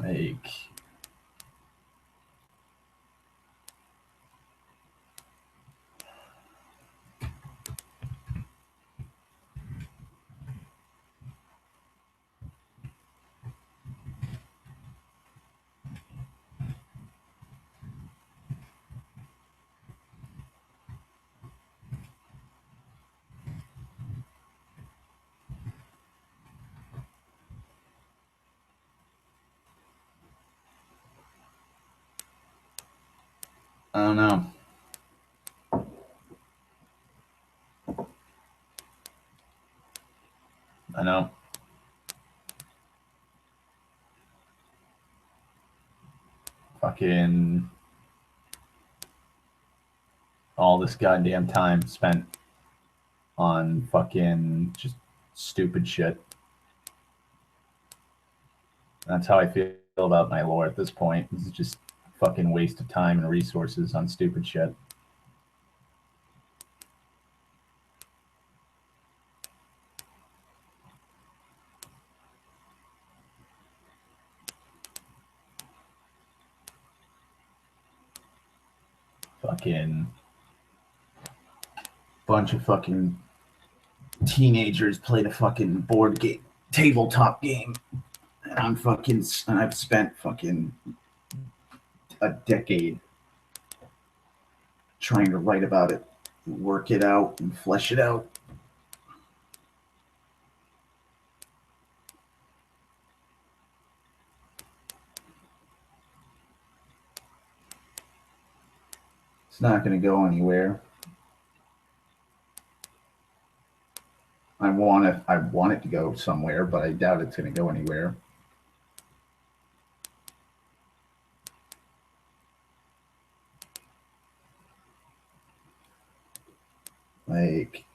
Like, I don't know. I know. Fucking all this goddamn time spent on fucking just stupid shit. That's how I feel about my lore at this point. This is just fucking waste of time and resources on stupid shit. Fucking bunch of fucking teenagers played a fucking board game, tabletop game, and I've spent fucking a decade trying to write about it, work it out, and flesh it out. It's not going to go anywhere. I want it to go somewhere, but I doubt it's going to go anywhere. Like,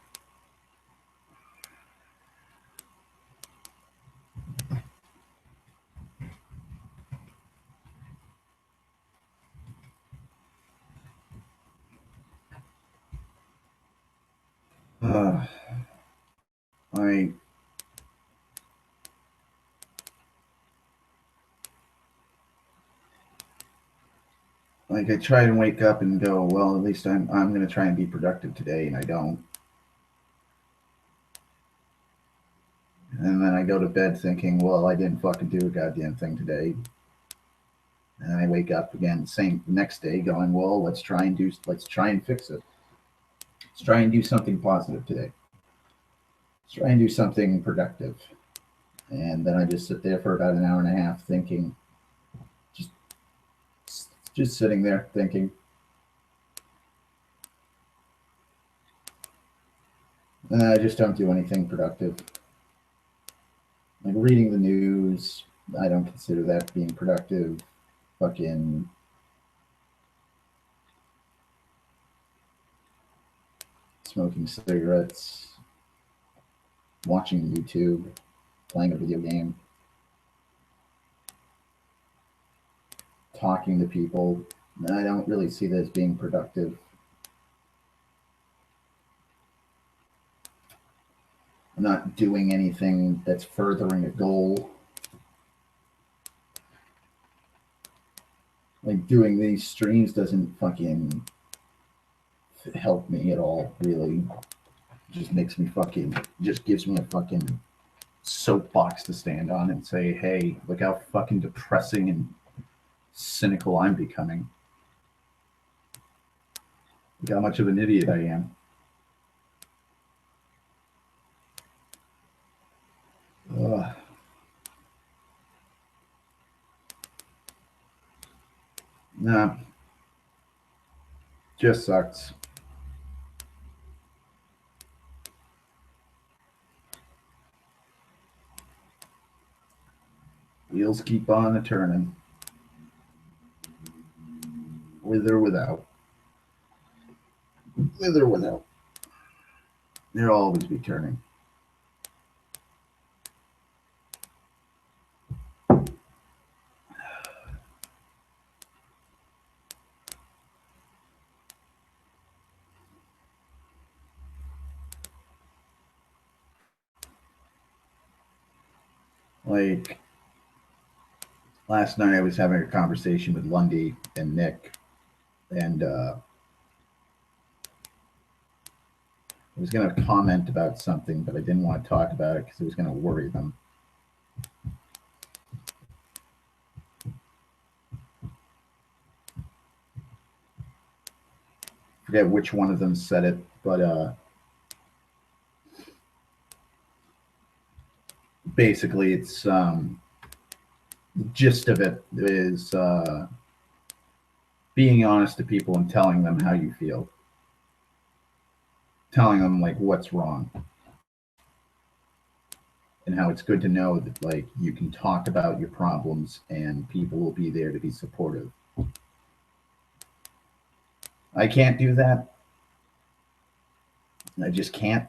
uh, I like I try and wake up and go, well, at least I'm going to try and be productive today, and I don't. And then I go to bed thinking, well, I didn't fucking do a goddamn thing today. And I wake up again, same next day, going, well, let's try and fix it. Let's try and do something positive today. Let's try and do something productive. And then I just sit there for about an hour and a half thinking, just sitting there thinking. And I just don't do anything productive. Like reading the news, I don't consider that being productive. Fucking smoking cigarettes, watching YouTube, playing a video game, talking to people. I don't really see that as being productive. I'm not doing anything that's furthering a goal. Like doing these streams doesn't fucking help me at all, really. It just makes me just gives me a fucking soapbox to stand on and say, hey, look how fucking depressing and cynical I'm becoming. Look how much of an idiot I am. Ugh. Nah. Just sucks. Wheels keep on a-turning. With or without. With or without. They'll always be turning. Like, last night I was having a conversation with Lundy and Nick, and I was going to comment about something, but I didn't want to talk about it because it was going to worry them. I forget which one of them said it, but basically it's the gist of it is being honest to people and telling them how you feel. Telling them like what's wrong. And how it's good to know that like you can talk about your problems and people will be there to be supportive. I can't do that. I just can't.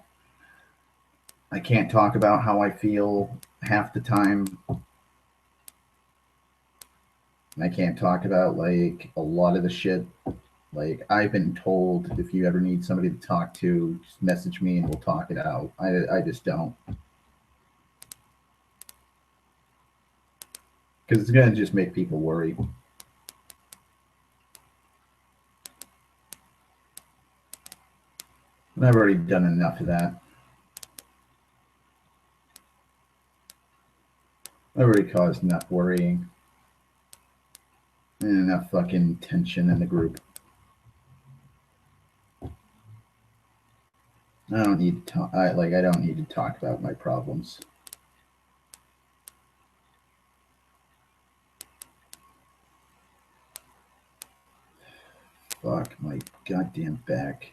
I can't talk about how I feel half the time. I can't talk about like a lot of the shit. Like I've been told if you ever need somebody to talk to, just message me and we'll talk it out. I just don't. Because it's going to just make people worry. And I've already done enough of that. I've already caused enough worrying. And enough fucking tension in the group. I don't need to talk. I don't need to talk about my problems. Fuck my goddamn back.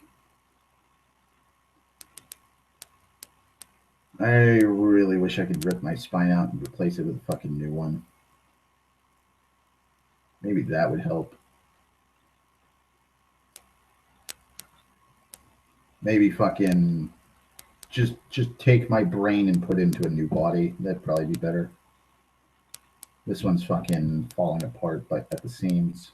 I really wish I could rip my spine out and replace it with a fucking new one. Maybe that would help. Maybe fucking just take my brain and put it into a new body. That'd probably be better. This one's fucking falling apart, but at the seams.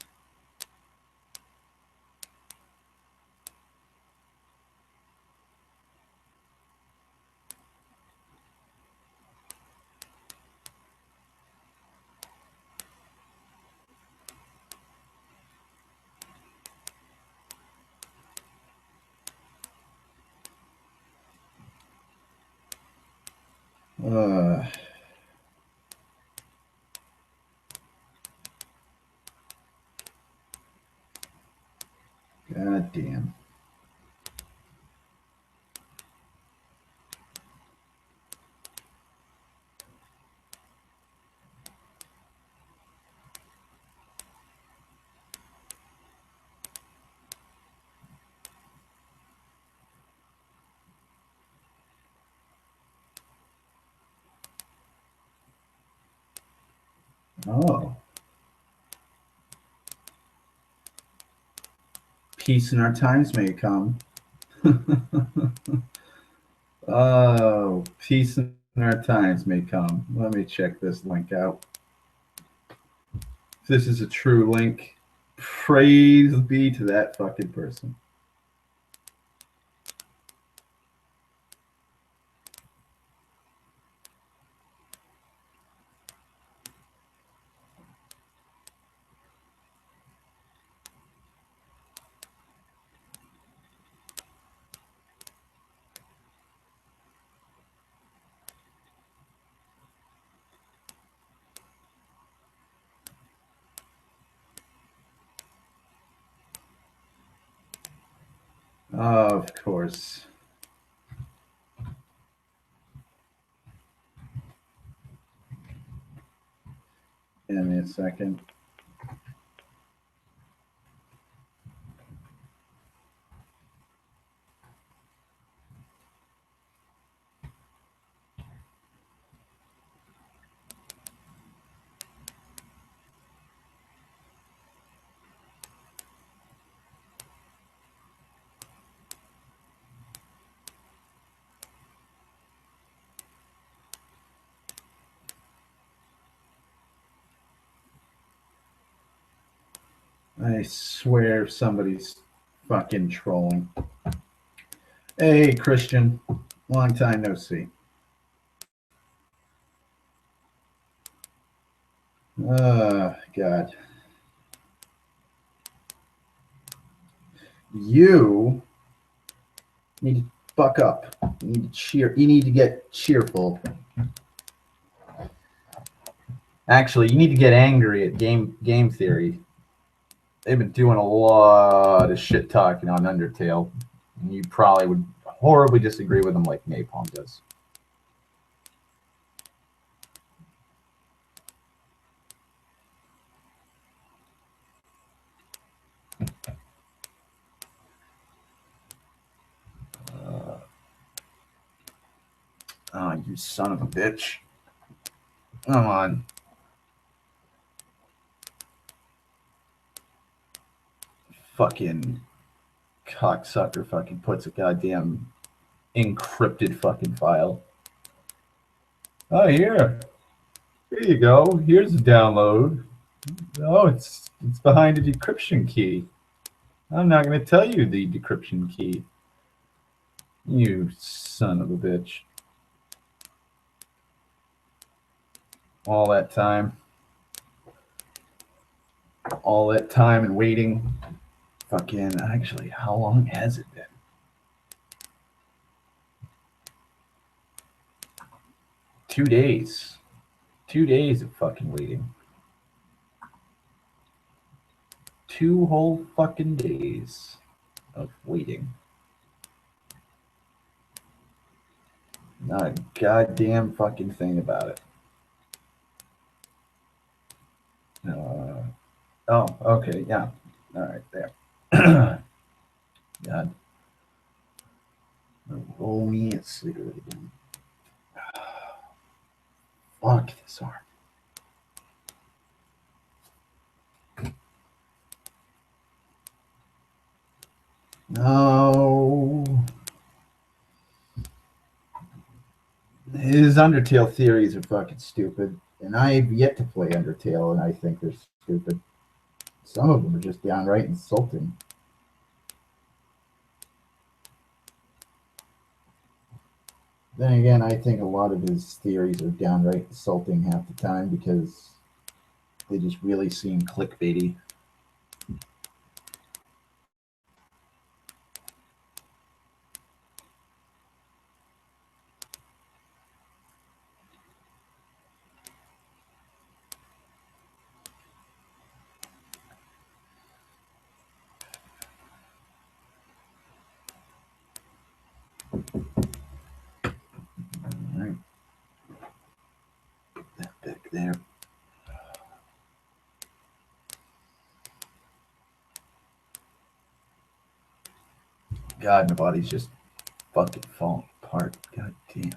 God damn. Oh. Peace in our times may come. Oh, peace in our times may come. Let me check this link out. If this is a true link, praise be to that fucking person. Of course. Give me a second. I swear somebody's fucking trolling. Hey, Christian. Long time no see. God. You need to fuck up. You need to cheer. You need to get cheerful. Actually, you need to get angry at Game Theory. They've been doing a lot of shit talking on Undertale. And you probably would horribly disagree with them like Napalm does. Oh, you son of a bitch. Come on. Fucking cocksucker fucking puts a goddamn encrypted fucking file. Oh, here you go. Here's a download. Oh, it's behind a decryption key. I'm not going to tell you the decryption key. You son of a bitch. All that time and waiting. Fucking, actually, how long has it been? 2 days. 2 days of fucking waiting. 2 whole fucking days of waiting. Not a goddamn fucking thing about it. Oh, okay, yeah. All right, there. God. Roll me a cigarette again. Fuck this art. No. His Undertale theories are fucking stupid. And I've yet to play Undertale, and I think they're stupid. Some of them are just downright insulting. Then again, I think a lot of his theories are downright insulting half the time because they just really seem clickbaity. Alright. Put that back there. God, my body's just fucking falling apart. God damn.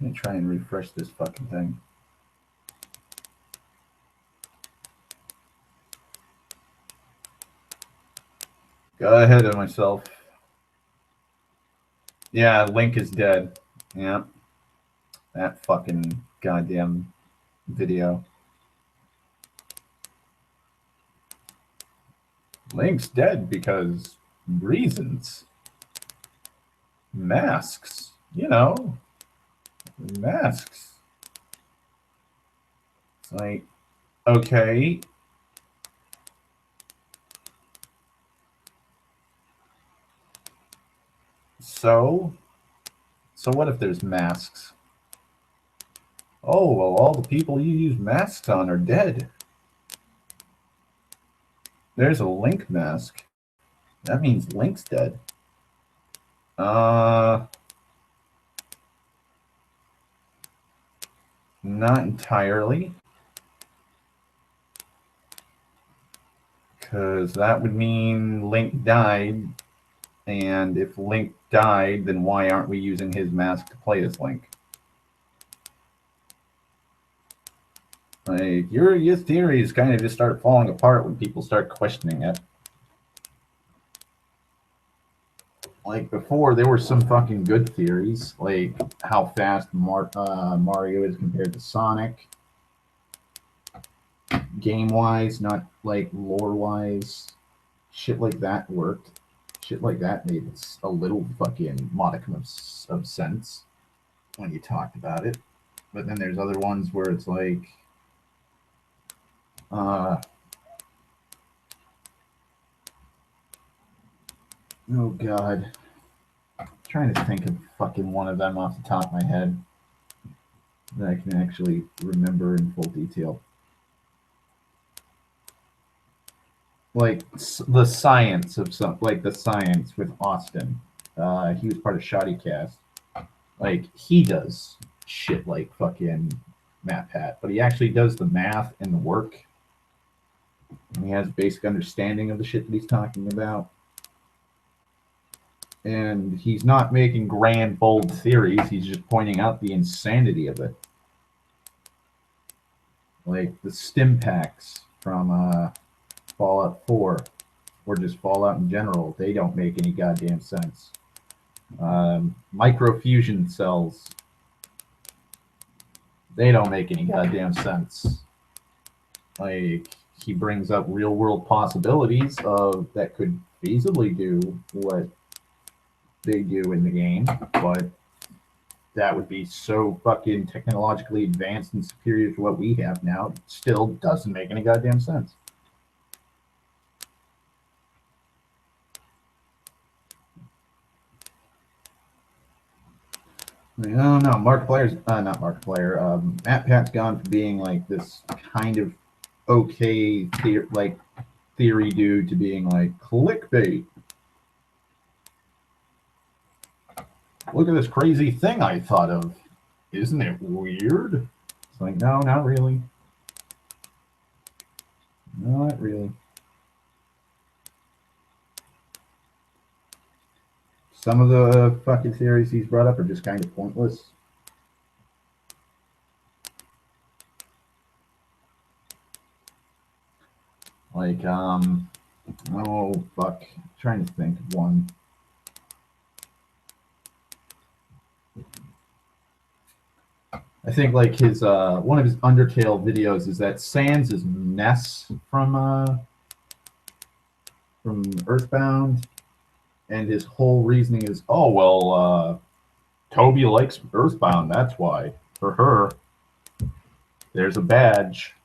Let me try and refresh this fucking thing. Got ahead of myself. Yeah, Link is dead. Yeah. That fucking goddamn video. Link's dead because reasons. Masks. You know. Masks. It's like, okay. So what if there's masks? Oh, well, all the people you use masks on are dead. There's a Link mask. That means Link's dead. Not entirely. Because that would mean Link died. And if Link died, then why aren't we using his mask to play as Link? Like, your theories kind of just start falling apart when people start questioning it. Like, before, there were some fucking good theories, like how fast Mario is compared to Sonic. Game-wise, not like lore-wise. Shit like that worked. Shit like that made a little fucking modicum of sense when you talked about it. But then there's other ones where it's like, oh god. I'm trying to think of fucking one of them off the top of my head that I can actually remember in full detail. Like the science of the science with Austin. He was part of Shoddy Cast. Like, he does shit like fucking Matt Pat, but he actually does the math and the work. And he has a basic understanding of the shit that he's talking about. And he's not making grand, bold theories. He's just pointing out the insanity of it. Like the stim packs from Fallout 4, or just Fallout in general, they don't make any goddamn sense. Microfusion cells, they don't make any goddamn sense. Like, he brings up real world possibilities of that could feasibly do what they do in the game, but that would be so fucking technologically advanced and superior to what we have now, it still doesn't make any goddamn sense. I don't know. Markiplier's not Markiplier. Matt Pat's gone from being like this kind of okay theory dude to being like clickbait. Look at this crazy thing I thought of. Isn't it weird? It's like, no, not really. Not really. Some of the fucking theories he's brought up are just kind of pointless. Like, oh, fuck. I'm trying to think of one. I think like his one of his Undertale videos is that Sans is Ness from Earthbound, and his whole reasoning is, oh well, Toby likes Earthbound, that's why. For her, there's a badge.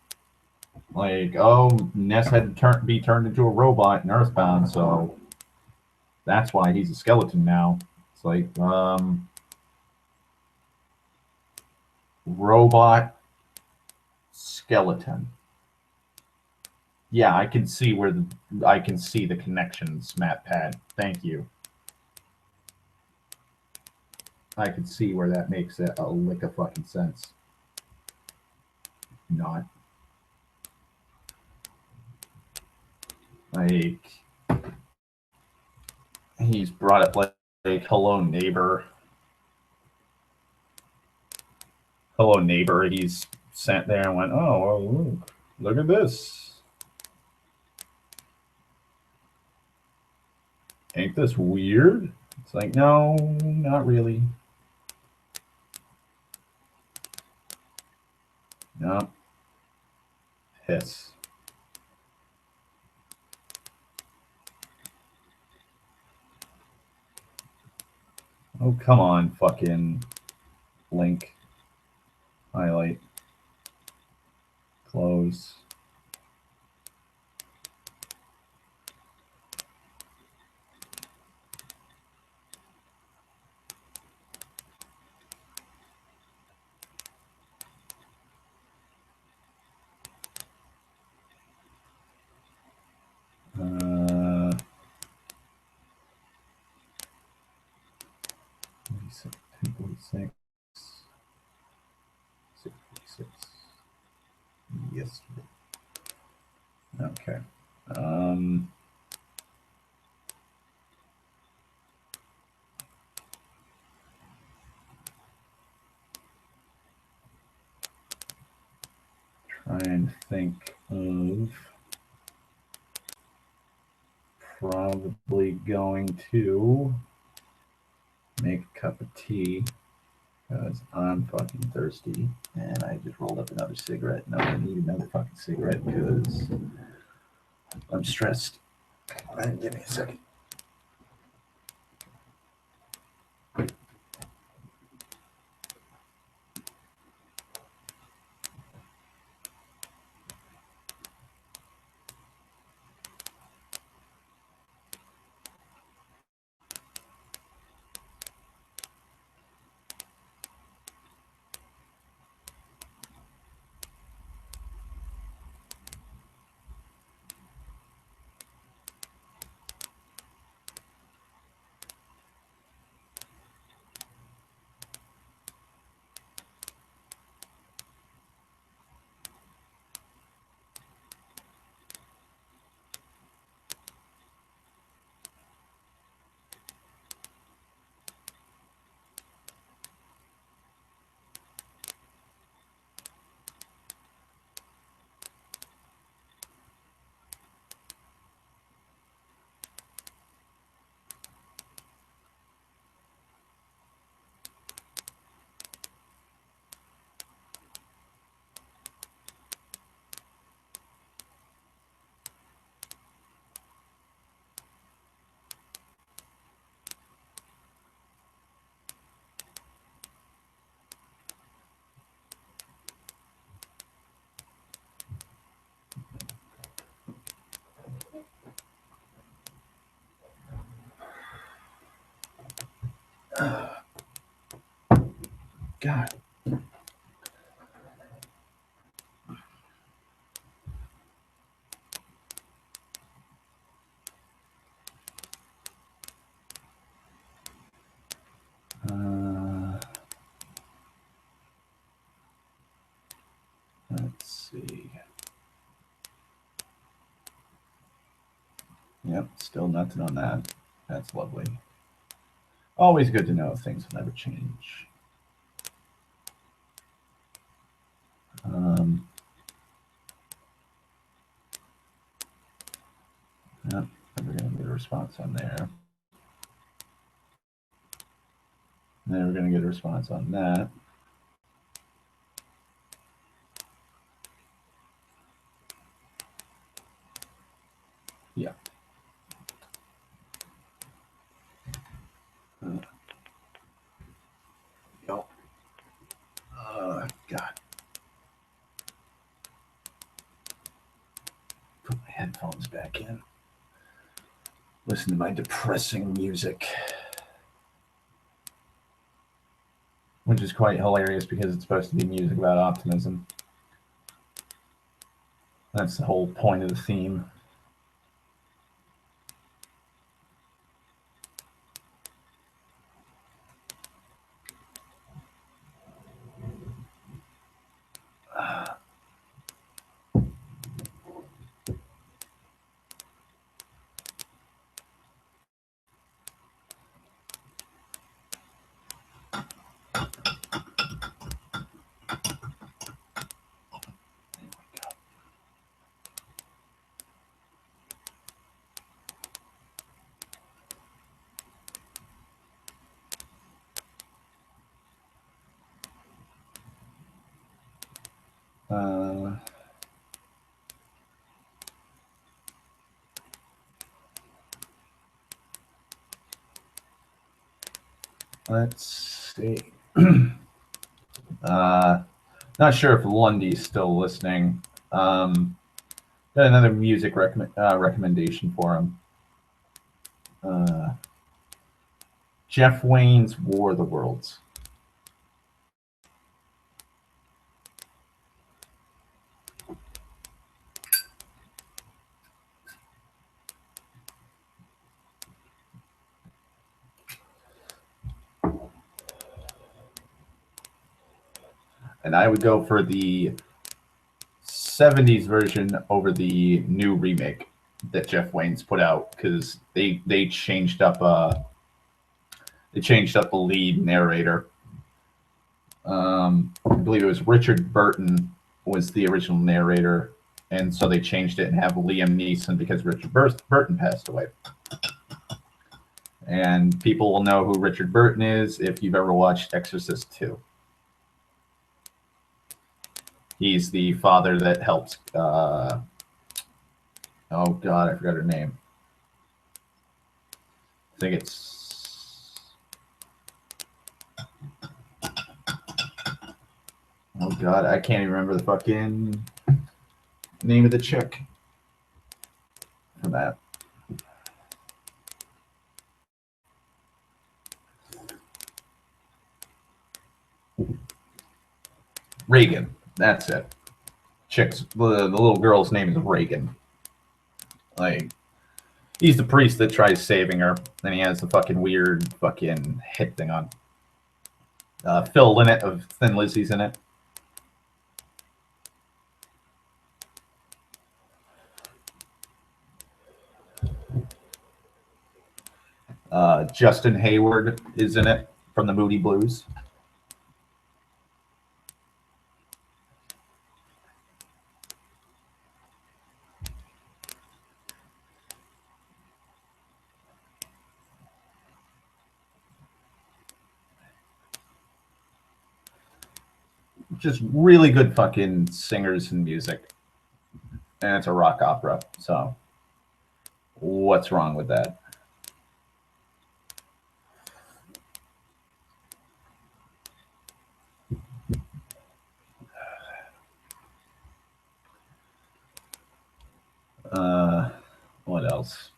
Like, oh, Ness had to be turned into a robot in Earthbound, so that's why he's a skeleton now. It's like, robot skeleton. Yeah, I can see I can see the connections, Matt Pad. Thank you. I can see where that makes a lick of fucking sense. Not. Like, he's brought up like hello neighbor. Hello neighbor. He's sat there and went, oh, well, look at this. Ain't this weird? It's like, no, not really. No. Hiss. Oh, come on, fucking link. Highlight. Close. Uh, 1046. 646. Yesterday. Okay. Try and think of probably going to make a cup of tea because I'm fucking thirsty and I just rolled up another cigarette. No, I need another fucking cigarette because I'm stressed. Give me a second. God. Yep, still nothing on that. That's lovely. Always good to know if things will never change. Yep, never going to get a response on there. Never going to get a response on that. Yeah. Yo. God. Put my headphones back in. Listen to my depressing music. Which is quite hilarious because it's supposed to be music about optimism. That's the whole point of the theme. Let's see. Not sure if Lundy's still listening. Got another music recommendation for him. Jeff Wayne's War of the Worlds. And I would go for the 70s version over the new remake that Jeff Wayne's put out because they changed up the lead narrator. I believe it was Richard Burton was the original narrator, and so they changed it and have Liam Neeson because Richard Burton passed away. And people will know who Richard Burton is if you've ever watched Exorcist 2. He's the father that helps. Oh God, I forgot her name. I think it's. Oh God, I can't even remember the fucking name of the chick for that. Reagan. That's it. Chick's the little girl's name is Reagan. Like, he's the priest that tries saving her, and he has the fucking weird fucking hit thing on. Phil Lynott of Thin Lizzy's in it. Justin Hayward is in it from the Moody Blues. Just really good fucking singers and music. And it's a rock opera, so what's wrong with that? What else?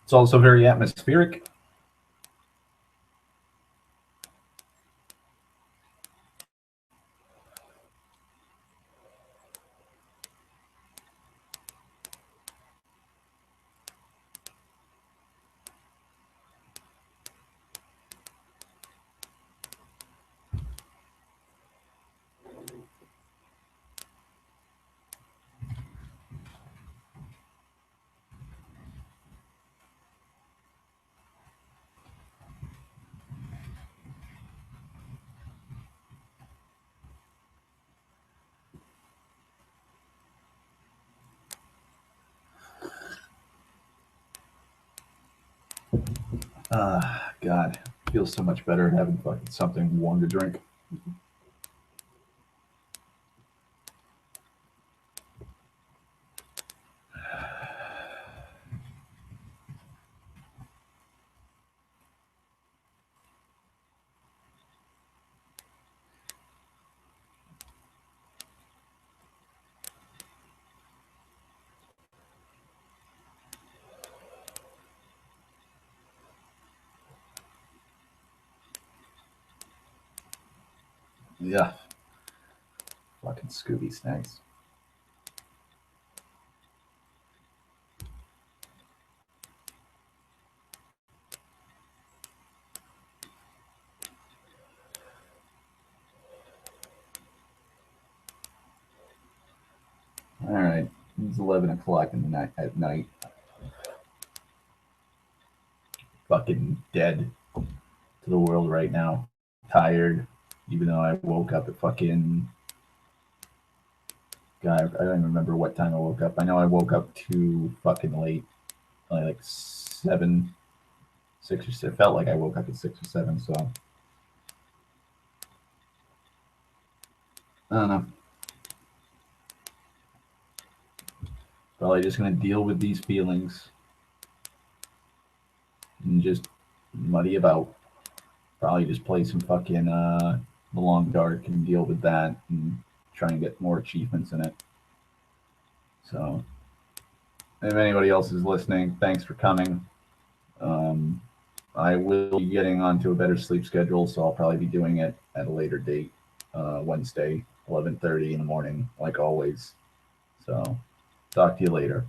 It's also very atmospheric. God, feels so much better having fucking something warm to drink. Yeah. Fucking Scooby snacks. All right, it's 11 o'clock in the night at night. Fucking dead to the world right now. Tired, even though I woke up at fucking. God, I don't even remember what time I woke up. I know I woke up too fucking late, like 7, 6 or 7. It felt like I woke up at 6 or 7. So I don't know. Probably just gonna deal with these feelings and just muddy about. Probably just play some fucking The Long Dark and deal with that and try and get more achievements in it. So, if anybody else is listening, thanks for coming. I will be getting onto a better sleep schedule, so I'll probably be doing it at a later date, Wednesday, 11:30 in the morning, like always. So, talk to you later.